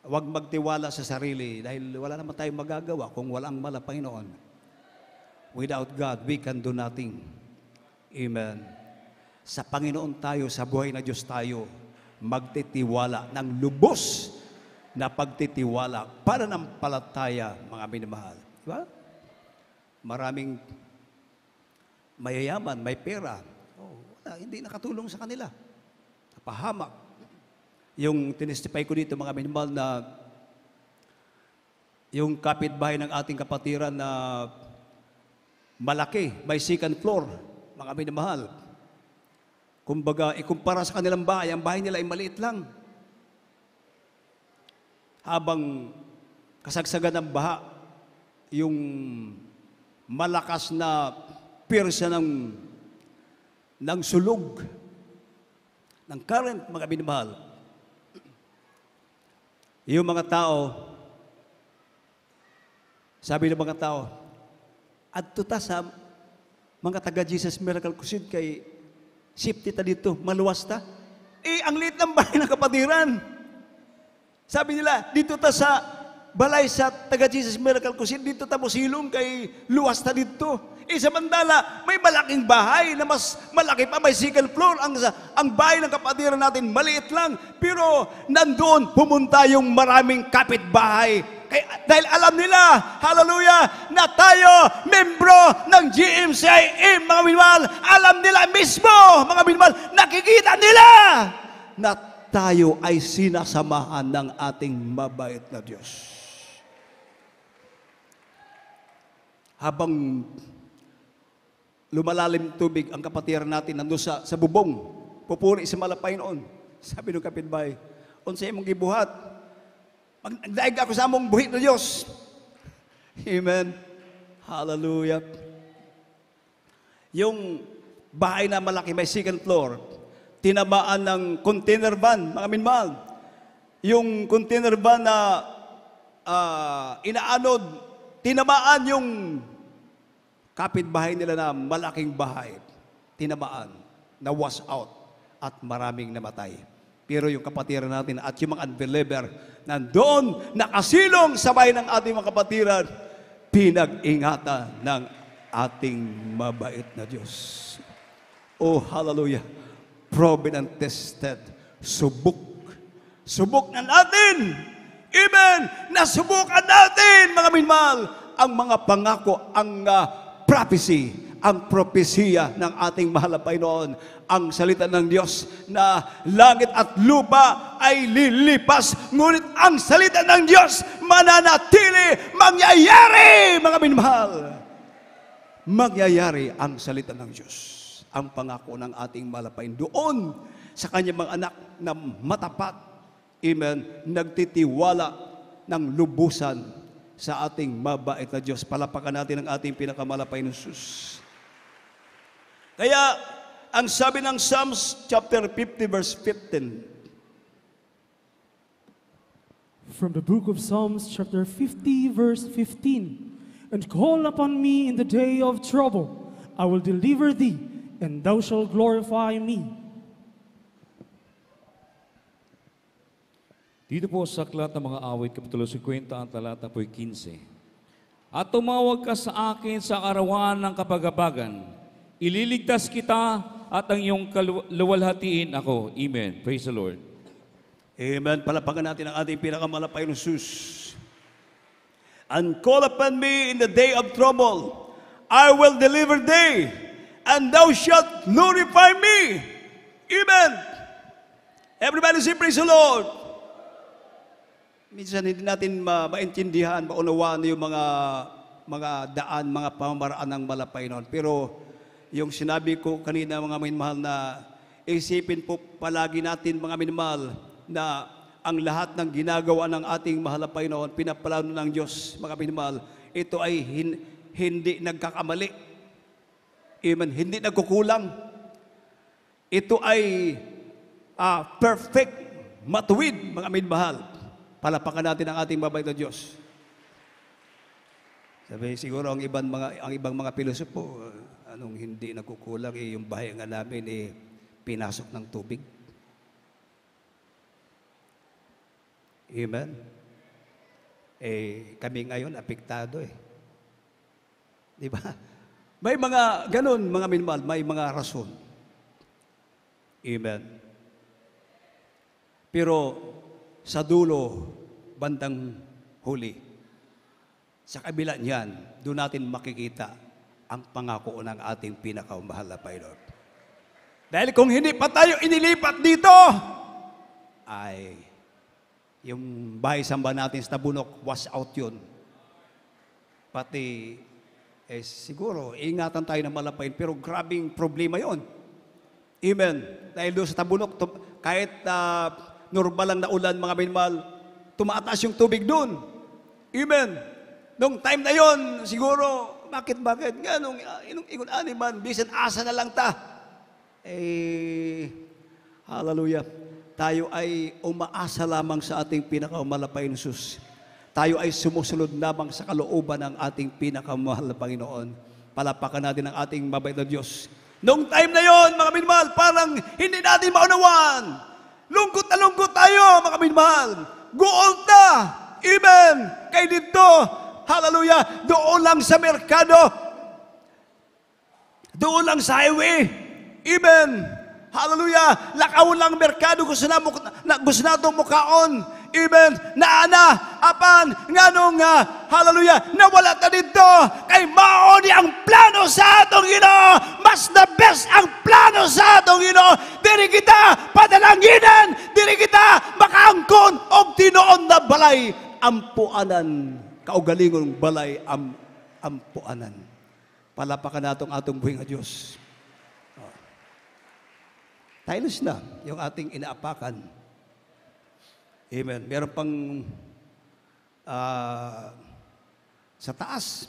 Speaker 2: Huwag magtiwala sa sarili dahil wala naman tayong magagawa kung walang Panginoon. Without God, we can do nothing. Amen. Sa Panginoon tayo, sa buhay na Diyos tayo, magtitiwala ng lubos na pagtitiwala para ng palataya, mga minamahal. Diba? Maraming mayayaman, may pera. Wala, hindi nakatulong sa kanila. Napahamak. Yung tinestify ko dito, mga minamahal, na yung kapitbahay ng ating kapatiran na malaki, may second floor, mga minamahal. Kumbaga, ikumpara sa kanilang bahay, ang bahay nila ay maliit lang. Habang kasagsagan ng baha, yung malakas na pirsa ng sulog, ng current, mga minamahal. Yung mga tao, sabi ng mga tao, adto ta sa mga taga Jesus Miracle Crusade kay safety ta dito, maluwas ta. Ang liit ng bahay ng kapatiran. Sabi nila, dito ta sa balay sa taga Jesus Miracle Crusade, dito ta silong kay luwas ta dito. Samantala, may malaking bahay na mas malaki pa, may second floor. Ang bahay ng kapatiran natin, maliit lang. Pero nandoon, pumunta yung maraming kapitbahay. Dahil alam nila, hallelujah, na tayo, membro ng GMCIM, mga minamahal. Alam nila mismo, mga minamahal, nakikita nila na tayo ay sinasamahan ng ating mabait na Diyos. Habang lumalalim tubig ang kapatiran natin nandun sa bubong, pupuri sa malapay noon. Sabi ng kapitbahay, unsay imong gibuhat? Magdaig ako sa among buhit na Diyos. Amen. Hallelujah. Yung bahay na malaki, may second floor, tinamaan ng container van, mga minmahal. Yung container van na inaanod, tinamaan yung kapitbahay nila na malaking bahay. Tinamaan, na wash out, at maraming namatay. Pero yung kapatiran natin at yung mga unbeliever, nandoon, nakasilong sa bahay ng ating mga kapatiran, pinag-ingatan ng ating mabait na Diyos. Oh, hallelujah. Proven and tested. Subok. Subok na natin. Amen. Nasubukan natin, mga minmahal, ang mga pangako, ang prophecy, ang propesiya ng ating mahal na Panginoon, ang salita ng Diyos na langit at lupa ay lilipas, ngunit ang salita ng Diyos mananatili, mangyayari, mga minmahal. Mangyayari ang salita ng Diyos, ang pangako ng ating mahal na Panginoon doon sa kanyang mga anak na matapat, amen, nagtitiwala ng lubusan sa ating mabait na Diyos. Palapakan natin ang ating pinakamalapay na Jesus. Kaya, ang sabi ng Psalms chapter 50 verse 15.
Speaker 4: From the book of Psalms chapter 50 verse 15. And call upon me in the day of trouble. I will deliver thee, and thou shalt glorify me.
Speaker 3: Dito po sa Aklat ng mga Awit, Kapitulo 50, ang talata po'y 15. At tumawag ka sa akin sa arawan ng kapagabagan. Ililigtas kita at ang iyong luwalhatiin ako. Amen. Praise the Lord.
Speaker 2: Amen. Palapakan natin ang ating pinakamalapay na Jesus. And call upon me in the day of trouble. I will deliver thee, and thou shalt glorify me. Amen. Everybody say, praise the Lord. Minsan hindi natin maintindihan, maunawaan yung mga daan, mga pamamaraan ng malapay noon. Pero yung sinabi ko kanina, mga minamahal, na isipin po palagi natin, mga minamahal, na ang lahat ng ginagawa ng ating mahal na Panginoon, pinaplano ng Diyos, mga minamahal, ito ay hindi nagkakamali. Amen. Hindi nagkukulang. Ito ay perfect, matuwid, mga minamahal. Palapakan natin ang ating mabait na Diyos. Sabi, siguro ang ibang mga pilosopo, anong hindi nagkukulang, yung bahay nga namin, pinasok ng tubig. Amen? Kami ngayon, apektado Di ba? May mga ganun, mga minamahal, may mga rason. Amen? Pero, sa dulo, bandang huli, sa kabila niyan, doon natin makikita ang pangako ng ating pinakamahal na Panginoon. Dahil kung hindi pa tayo inilipat dito, ay yung bahay samba natin sa Tabunok, wash out yun. Pati, siguro, ingatan tayo ng malapain, pero grabing problema yon. Amen. Dahil doon sa tabunok, kahit normal lang na ulan, mga minmal, tumataas yung tubig doon. Amen. Nung time na yon, siguro, bakit? Nga, nung ingon-ani man, bisan asa na lang ta. Hallelujah. Tayo ay umaasa lamang sa ating pinakamahal na Jesus. Tayo ay sumusunod lamang sa kalooban ng ating pinakamahal na Panginoon. Palapakan natin ang ating mabait na Diyos. Noong time na yon, mga minmahal, parang hindi natin maunawan. Lungkot na lungkot tayo, mga minmahal. Guol na. Amen. Kay dito, hallelujah, doon lang sa merkado. Doon lang sa highway. Amen. Hallelujah. Lakaw lang merkado gusto na itong mukaon. Amen. Naana, apan, nga nung, hallelujah, nawala ta dito. Kay maoni ang plano sa atong Ginoo. Mas the best ang plano sa atong Ginoo. Diri kita padalanginan. Diri kita makaangkon og tinuon na balay. Ampuanan. Kaugalingong balay ampuanan. Palapakan natong atong buhing nga Diyos. Tiles na yung ating inaapakan. Amen. Meron pang sa taas.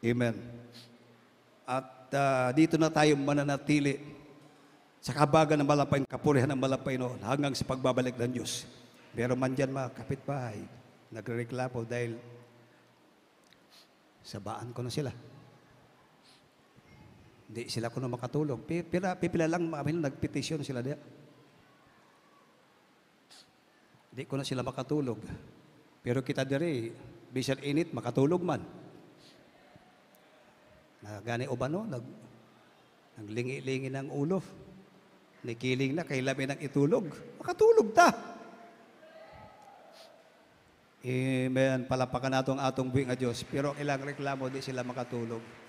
Speaker 2: Amen. At dito na tayo mananatili sa kabagan ng malapay, kapurihan ng malapay noon hanggang sa pagbabalik ng Diyos. Meron man dyan mga kapitbahay, nagrereklamo dahil sabaan ko na sila. Hindi sila ko na makatulog. Pipila lang nagpetisyon sila diya. Hindi ko na sila makatulog. Pero kita diri, bisan init, makatulog man. Gani uban no, naglingi-lingi ng ulo. Nikiling na, kay labi ng itulog. Makatulog ta. Amen. Palapakan nato ang atong buhing nga Diyos. Pero ilang reklamo, di sila makatulog.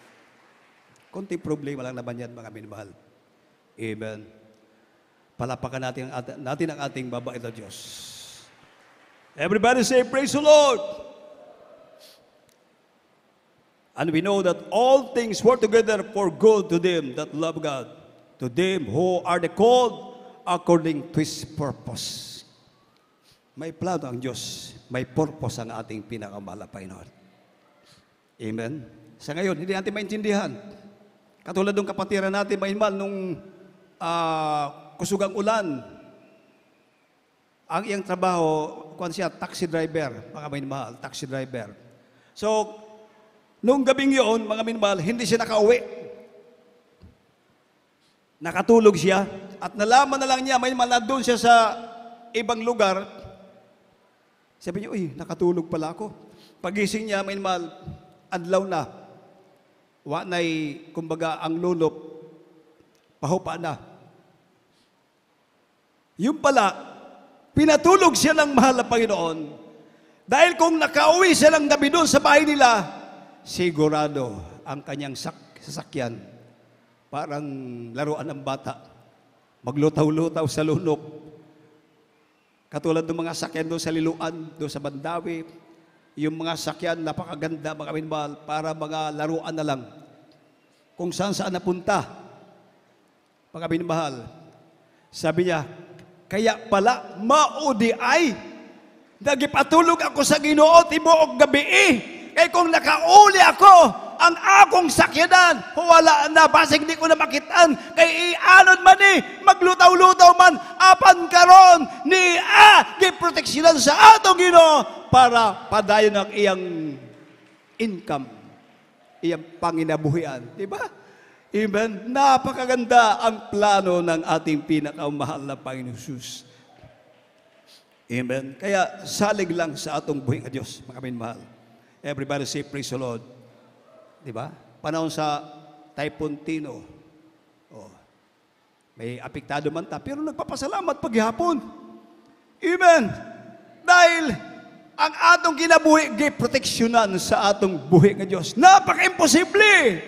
Speaker 2: Kunti problema lang naman yan, mga minmahal. Amen. Palapakan natin ang ating mabait na Diyos. Everybody say, praise the Lord! And we know that all things work together for good to them that love God, to them who are the called according to His purpose. May plano ang Diyos, may purpose ang ating pinakamahal na Panginoon. Amen. Sa ngayon, hindi natin maintindihan. Katulad ng kapatiran natin, mainmal, nung kusugang ulan, ang iyang trabaho, kung siya, taxi driver, mga mainmal, taxi driver. So, nung gabing yun, mga mainmal, hindi siya nakauwi. Nakatulog siya, at nalaman na lang niya, mainmal, na doon siya sa ibang lugar. Sabi niya, uy, nakatulog pala ako. Pagising niya, mainmal, adlaw na. Wa na'y, kumbaga, ang lulop, pahupa na. Yung pala, pinatulog siya ng mahal na Panginoon. Dahil kung nakauwi siya ng gabi doon sa bahay nila, sigurado ang kanyang sasakyan, parang laruan ng bata, maglutaw-lutaw sa lunok. Katulad ng mga sakyan doon sa Liluan, doon sa Bandawi, yung mga sakyan, napakaganda, mga minmahal, para mga laruan na lang. Kung saan napunta, mga minmahal. Sabi niya, kaya pala, maudi ay, nagipatulog ako sa Ginoo tibuok gabi Kaya kung nakauli ako, ang akong sakyanan, wala na, basig di ko na makitaan, kay ianod man maglutaw-lutaw man, apan karon ni giproteksyonan sa atong Ginoo, para padayon ang iyang income, iyang panginabuhian. Diba? Amen? Napakaganda ang plano ng ating pinakamahal na Panginoon Jesus. Amen? Kaya salig lang sa atong buhing na Diyos, mga minmahal. Everybody say, praise the Lord. Diba? Panahon sa Typhoon Tino. Oh. May apektado man ta, pero nagpapasalamat paghihapon. Amen? Dahil ang atong kinabuhi, giproteksyonan sa atong buhi nga Diyos. Napaka-imposible.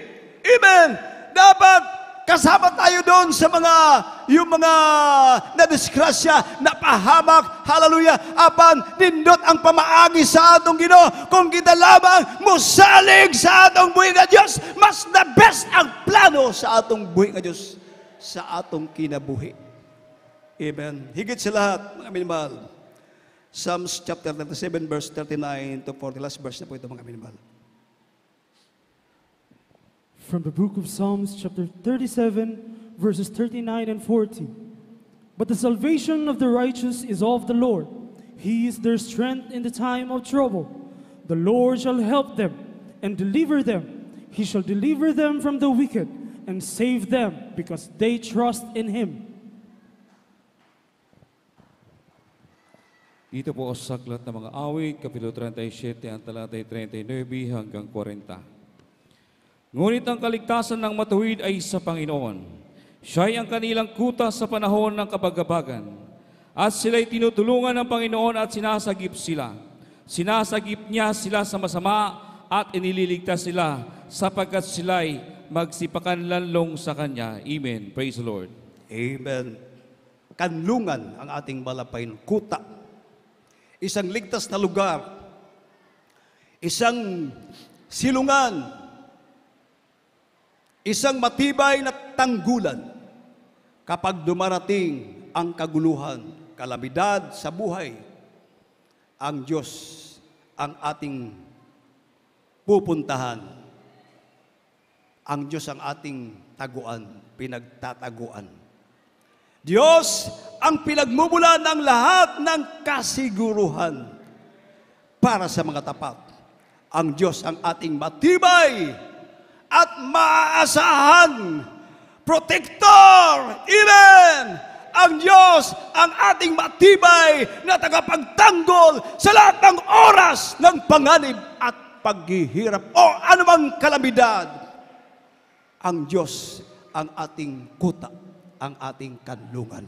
Speaker 2: Amen. Dapat kasama tayo doon sa yung mga nadisgrasya, napahamak, hallelujah, apan nindot ang pamaagi sa atong Ginoo. Kung kita lamang musalig sa atong buhi nga Diyos, mas the best ang plano sa atong buhi nga Diyos, sa atong kinabuhi. Amen. Higit sa lahat, mga minamahal, Psalms chapter 37, verse 39 to 40, last verse na po ito, mga minamahal.
Speaker 4: From the book of Psalms, chapter 37, verses 39 and 40. But the salvation of the righteous is of the Lord. He is their strength in the time of trouble. The Lord shall help them and deliver them. He shall deliver them from the wicked and save them because they trust in Him.
Speaker 3: Ito po sa aklat ng mga awit, Kapitulo 37, ang talatay 39 hanggang 40. Ngunit ang kaligtasan ng matuwid ay sa Panginoon. Siya'y ang kanilang kuta sa panahon ng kabagabagan. At sila'y tinutulungan ng Panginoon at sinasagip sila. Sinasagip niya sila sa masama at inililigtas sila sapagkat sila'y magsipakan lanlong sa Kanya. Amen. Praise the Lord.
Speaker 2: Amen. Kanlungan ang ating malapain, kuta. Isang ligtas na lugar. Isang silungan. Isang matibay na tanggulan kapag dumarating ang kaguluhan, kalamidad sa buhay. Ang Diyos ang ating pupuntahan. Ang Diyos ang ating taguan, pinagtataguan. Diyos ang pinagmumulan ng lahat ng kasiguruhan para sa mga tapat. Ang Diyos ang ating matibay at maaasahan, protector, amen! Ang Diyos, ang ating matibay na tagapagtanggol sa lahat ng oras ng panganib at paghihirap o anumang kalamidad. Ang Diyos, ang ating kuta, ang ating kanlungan.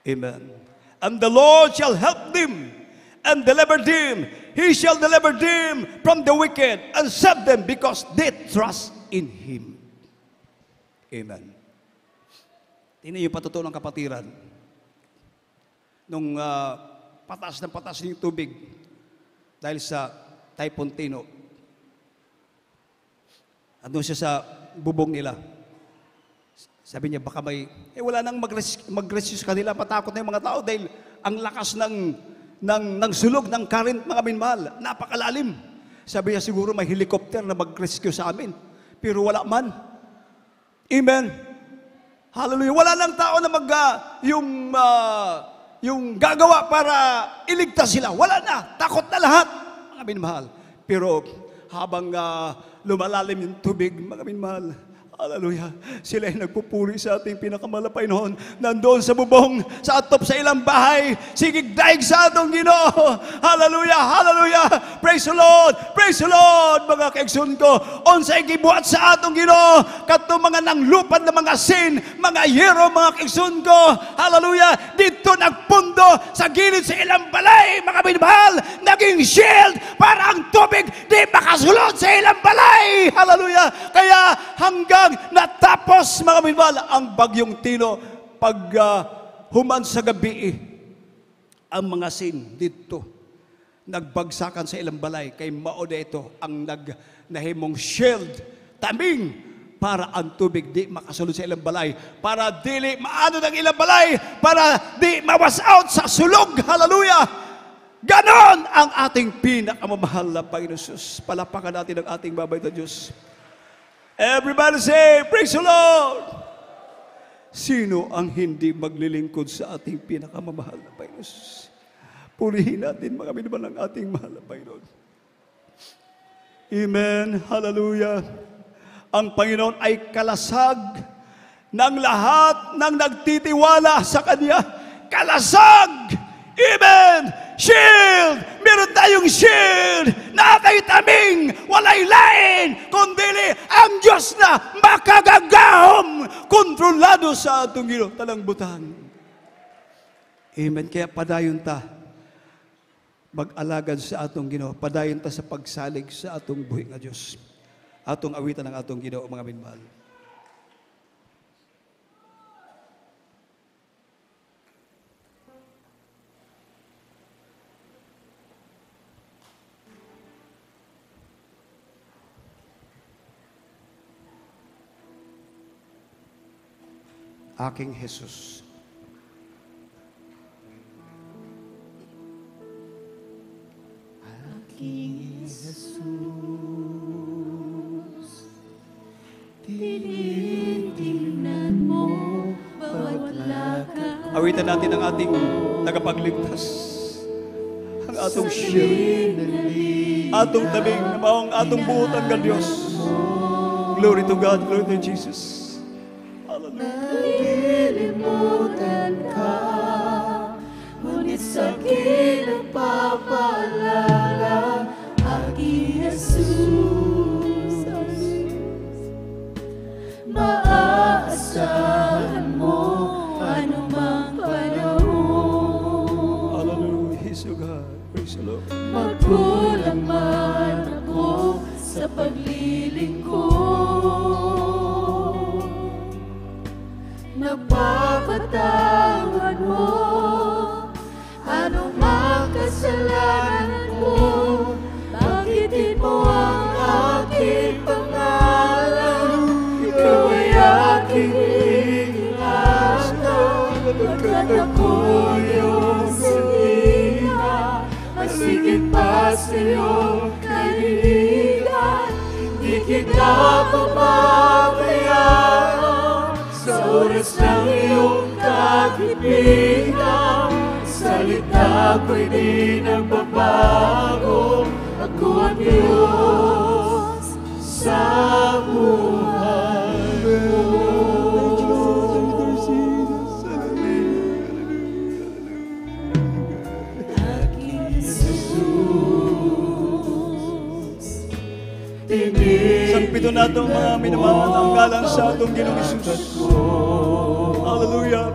Speaker 2: Amen. And the Lord shall help them and deliver them. He shall deliver them from the wicked and save them because they trust in Him. Amen. Tingnan yung patutuo ng kapatiran. Nung patas ng patas yung tubig dahil sa Typhoon Tino. Ano siya sa bubong nila. Sabi niya, baka wala nang mag-rescue sa kanila. Patakot na yung mga tao dahil ang lakas ng sulog, ng current, mga minmahal, napakalalim. Sabi niya, siguro may helicopter na mag-rescue sa amin. Pero wala man. Amen. Hallelujah. Wala lang tao na yung gagawa para iligtas sila. Wala na. Takot na lahat, mga minmahal. Pero habang lumalalim yung tubig, mga minmahal, hallelujah. Sila ay nagpupuri sa ating pinakamalapay noon. Nandoon sa bubong, sa atop sa ilang bahay, sigig daig sa atong Ginoo. Hallelujah, hallelujah. Praise the Lord, praise the Lord. Mga kaigsoon ko, unsay gibuhat sa atong Ginoo, kadto mga nanglupad na mga sin, mga yero, mga kaigsoon ko. Hallelujah. Dito nagpundo sa gilid sa ilang balay, mga minmahal, naging shield para ang tubig di makasulod sa ilang balay. Hallelujah. Kaya hanggang natapos, mga minmahal, ang bagyong Tino, pag human sa gabi, ang mga sin dito, nagbagsakan sa ilang balay, kay maoda ito, ang nahimong shield, taming, para ang tubig di makasulod sa ilang balay, para dili maano ng ilang balay, para di mawas out sa sulog. Hallelujah! Ganon ang ating pinakamamahal na Panginoon Jesus. Palapakan natin ang ating babay na Diyos. Everybody say, praise the Lord! Sino ang hindi maglilingkod sa ating pinakamamahal na Panginoon? Purihin natin, mga minamahal, ang ating mahal na Panginoon. Amen. Hallelujah. Ang Panginoon ay kalasag ng lahat ng nagtitiwala sa Kanya. Kalasag! Amen! Shield! Meron tayong shield na kay taming, walay lain, kundi ang Diyos na makagagahom, kontrolado sa atong Ginoo talang butan. Amen. Kaya padayon ta, mag-alagad sa atong Ginoo, padayon ta sa pagsalig sa atong buhi nga Diyos. Atong awitan ng atong Ginoo, mga minmahal. aking Jesus.
Speaker 1: Aking Jesus, tinitingnan mo bawat lakad.
Speaker 2: Awitan natin ang ating tagapagligtas, ang atong shield, atong tabing na maong atong buutan ka Diyos. Glory to God, glory to Jesus.
Speaker 1: Nalilimutan ka, ngunit sa'kin ang papaalala, aking Jesus. Maaasahan mo anumang panahon.
Speaker 2: Hallelujah, He's your God. Praise the Lord.
Speaker 1: Magkulang man ako sa paglilingkod, napapatawad mo anumang kasalanan ko. Banggitin mo ang aking pangalan, ikaw ay aking ingatan. Pagkat ako'y iyong sinira, masigit pa sa iyong kaibigan. Di kita papabayaan sa oras ng iyong kagipitan. Salita ko'y di nagbabago, ako ang Diyos sa buhay mo. Aking Jesus,
Speaker 2: Pito nato mga minamahal ang galang sa atong Ginoong Hesus. Hallelujah.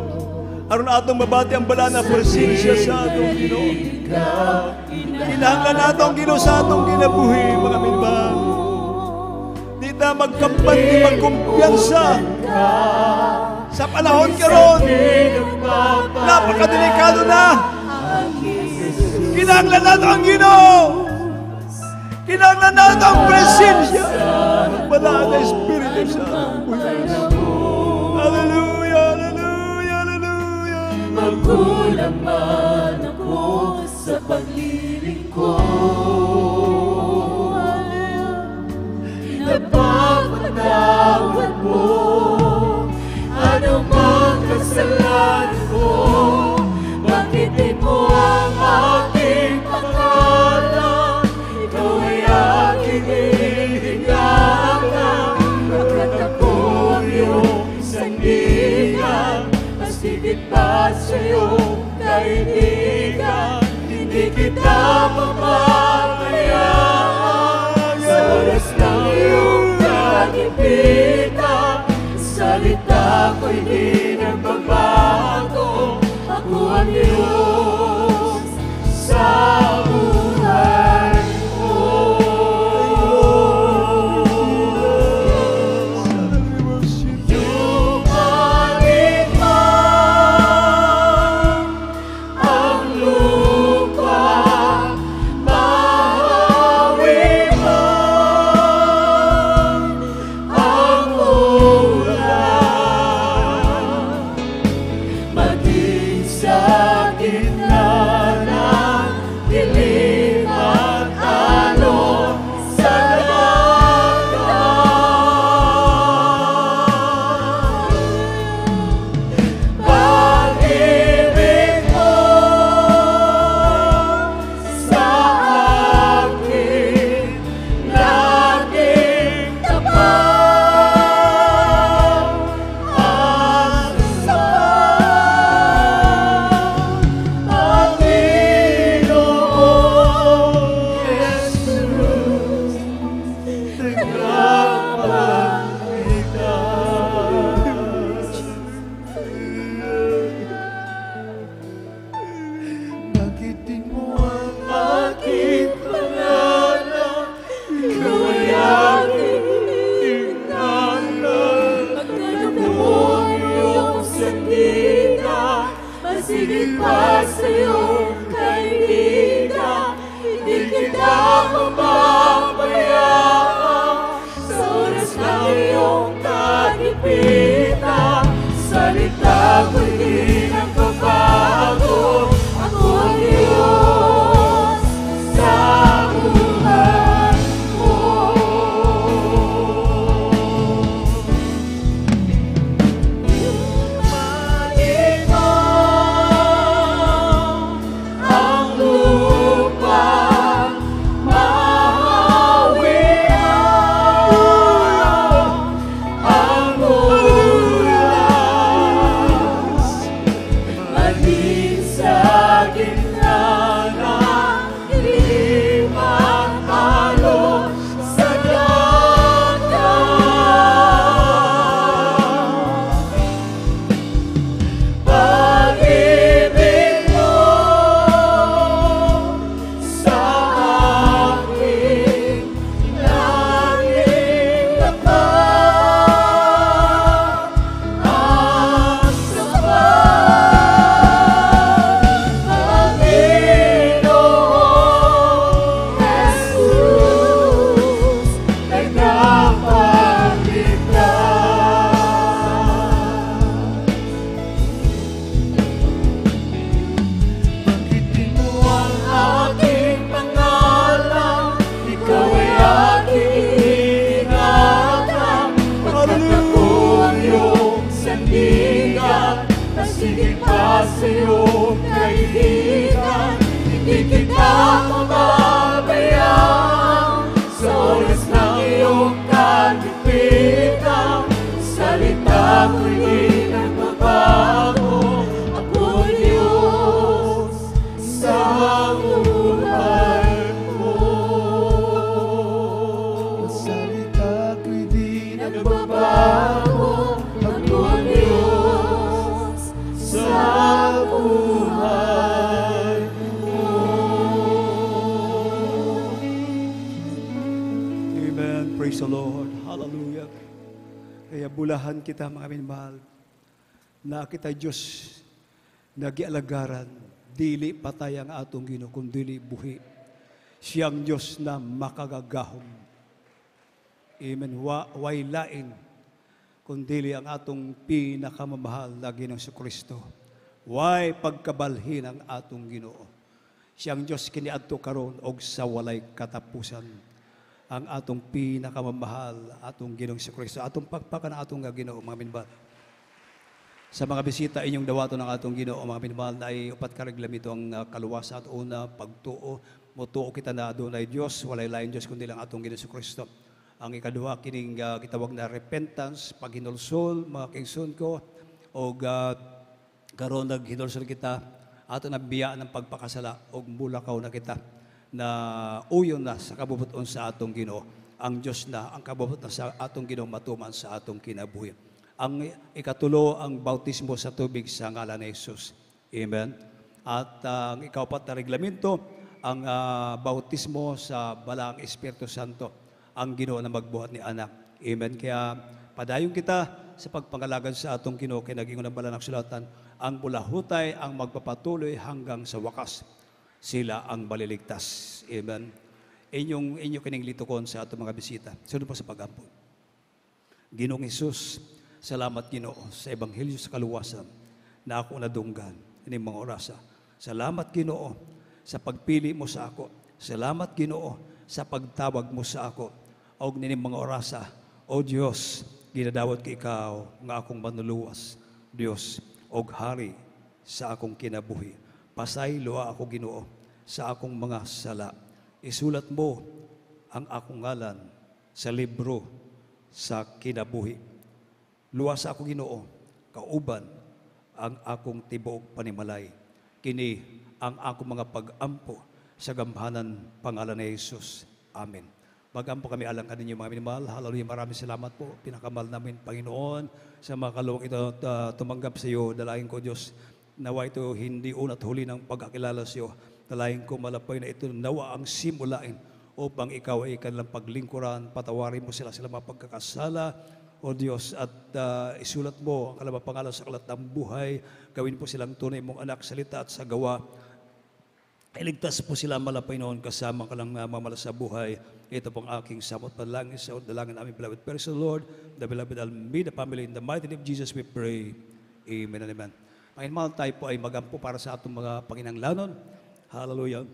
Speaker 2: Aron atong mabati ang bala na presensya sa atong Ginoo. Kinahanglan nato ang Ginoo sa atong kinabuhi, mga minamahal. Di ta magkampan, di magkumpiyansa. Sa panahon karon, napakadelikado na. Kinahanglan nato ang Ginoo. Kinahanglan nato ang presensya ng banal na Espiritu sa atong buhay. Hallelujah, hallelujah, hallelujah.
Speaker 1: magkulang man ako sa paglilingkod, napapatawad mo anumang kasalanan ko. Banggitin mo ang aking pangalan, ikaw ay aking iingatan. Pagkat ako ang iyong sandigan, mas higit pa sa iyong kaibigan. Hindi kita mamamayaan sa oras ng iyong kagipitan. Salita ko'y di nagbabago, ako ang Diyos sa buhay ko. Yumanig man ang lupa, mahawi man ang ulan, iyong kaibigan, hindi kita pababayaan. Sa oras ng iyong kalimitan, salita ko'y di nagbabago. Ako'y Diyos sa buhay mo.
Speaker 2: Salita ko'y di
Speaker 1: Nagbabago, ako'y Diyos sa buhay mo.
Speaker 2: Amen. Praise the Lord. Hallelujah. Kaya bulahan kita mga minmahal, na kita Diyos nagialagaran, dili patay ang atong Ginoo, kundi buhi. Siyang Diyos na makagagahom. Amen. Way lain, kundi ang atong pinakamamahal na Ginoong si Kristo. Way pagkabalhin ang atong Ginoo. Siyang Diyos kiniadto karon og sa walay katapusan. Ang atong pinakamamahal, atong Ginoong si Kristo, atong pagpakan atong Ginoo, mga minmahal. Sa mga bisita inyong dawato ng atong Ginoo, mga minmahal, ay upat ka reglamento ang kaluwasa at una, pagtuo. Mutuo kita na doon ay Diyos, walay lain Diyos, kundi lang atong Ginoong si Kristo. Ang ikaduha, kining kitawag na repentance, paghinulsol, mga kingson ko, o karon naghinulsol kita, ato na biyaan ng pagpakasala, o mulakaw na kita, na uyon na sa kabubuton sa atong Ginoo. Ang Diyos na, ang kabubuton sa atong Ginoo matuman sa atong kinabuhi. Ang ikatulo, ang bautismo sa tubig sa ngalan ni Jesus. Amen. At ang ikaapat na reglamento, ang bautismo sa balang Espiritu Santo, ang Ginoo na magbuhat ni anak. Amen. Kaya padayon kita sa pagpangalagan sa atong Ginoo, kay naging unang balang sulatan, ang bulahutay ang magpapatuloy hanggang sa wakas. Sila ang maliligtas. Amen. Inyo kining litukon sa atong mga bisita. Sunod po sa pagampo. Ginoong Hesus, salamat Ginoo sa ebanghelyo sa kaluwasan na ako nadunggan ining mga orasa. Salamat Ginoo sa pagpili mo sa ako. Salamat Ginoo sa pagtawag mo sa ako. Og nining mga orasa, o Dios, ginadawat ka ikaw nga akong manuluwas. Dios, og hari sa akong kinabuhi. Pasay luwa ako Ginoo sa akong mga sala. Isulat mo ang akong ngalan sa libro sa kinabuhi. Luwas ako Ginoo, kauban ang akong tibuok panimalay. Kini ang akong mga pag-ampo sa gamhanan pangalan ni Jesus. Amen. Mag-ampo kami alang kaninyo mga minamahal. Hallelujah. Maraming salamat po. Pinakamal namin Panginoon sa mga kalawang ito tumanggap sa iyo. Dalain ko Diyos, nawa ito hindi una't huli ng pagkakilala sa iyo. Dalain ko malapay na ito nawa ang simulain upang ikaw ay kanilang paglingkuran. Patawarin mo sila mga pagkakasala, o Diyos, at isulat mo ang kalamang pangalan sa kalat ng buhay. Gawin po silang tunay mong anak, salita at sa gawa. Iligtas po sila malapay noon kasama ka lang mamala sa buhay. Ito pong aking samot panalangin sa dalangin namin beloved person, Lord, the beloved Almeida family, in the mighty name of Jesus we pray. Amen and amen. Panginoon, tayo po ay magampo para sa atong mga panginanglanon. Hallelujah.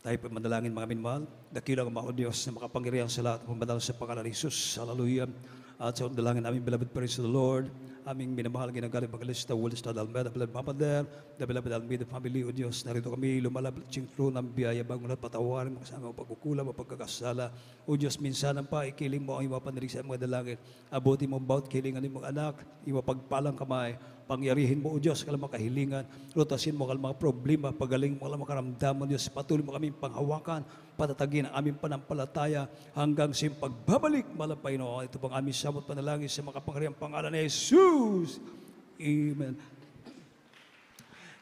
Speaker 2: Tayo po manalangin mga minmahal. Dakilang mga Diyos na makapangyarihan sa lahat. Pumadala sa pangalan ni Jesus. Hallelujah. At sa dalangin namin, beloved praise the Lord. Aming minamahal, ginagaling Bagalista, Wilista, Almeida, beloved Mama there, the beloved Almeida family, O Diyos, narito kami lumalabing through ng biyaya, bago lahat patawarin mo kasama, pagkukulang, pagkakasala. O Diyos, minsan ang ikiling mo ang iwa panilig sa mga dalangin. Abuti mo bawat kilingan ng mga anak, iwa pagpalang kamay, pangyarihin mo, O Diyos, kalang makahilingan, lutasin mo kalang mga problema, pagaling mo kalang makaramdaman, Diyos, patuloy mo kaming panghawakan, patatagin ang aming panampalataya hanggang sa pagbabalik, malapay no. Ito pang aming samot panalangin sa makapangyarihang pangalan ni Jesus. Amen.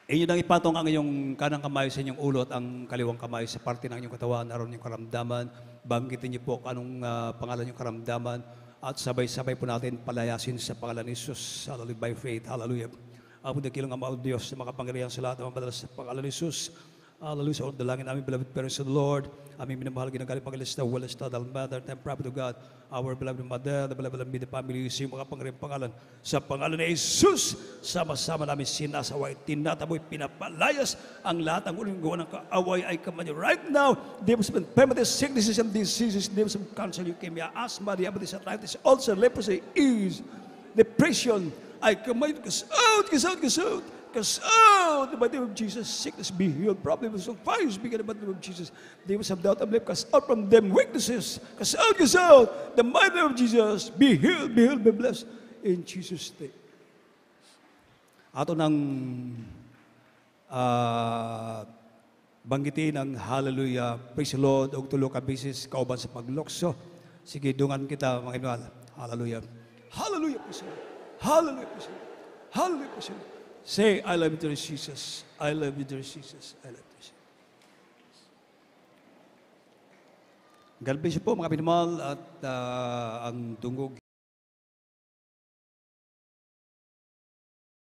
Speaker 2: Inyo nang ipatong ang inyong kanang kamay sa inyong ulo at ang kaliwang kamay sa parte ng inyong katawan, naroon yung karamdaman. Banggitin niyo po anong pangalan yung karamdaman at sabay-sabay po natin palayasin sa pangalan ni Jesus. Hallelujah, by faith. Hallelujah. Ang dakilang ama o Diyos na makapangyarihan sa lahat ng mga sa pangalan ni Jesus. Hallelujah. Sa dalangin namin, beloved parents of the Lord, aming minamahal, ginagaling Bagalista, Wilista, Almeida, and prophet of God, our beloved mother, the beloved Almeida family, sa iyong makapangyarihang pangalan. Sa pangalan ni Jesus, sama-sama namin sinasaway, tinataboy, pinapalayas ang lahat ng uling gawa ng kaaway ay kamanyo. Right now, devils of infirmities, sicknesses and diseases, devils of cancer, leukemia, asthma, diabetes, arthritis, ulcer, leprosy, AIDS, depression, I command you, cast out, cast out, cast out. Cast out in the name of Jesus. Sickness be healed. Problems of fires be in the name of Jesus. Demons of doubt and belief, cast out from them. Weaknesses, cast out, cast out. The mighty name of Jesus. Be healed, be blessed. In Jesus' name. Ato nang banggitin ang hallelujah, praise the Lord, og tulo ka beses kauban sa paglokso. Sige, dungan kita, mga inwal. Hallelujah. Hallelujah, praise the Lord. Hallelujah, praise the Lord. Hallelujah, praise the Lord. Say, I love you, dear Jesus. I love you, dear Jesus. I love you, dear Jesus. God bless you po, mga pinamahal, at ang tungkol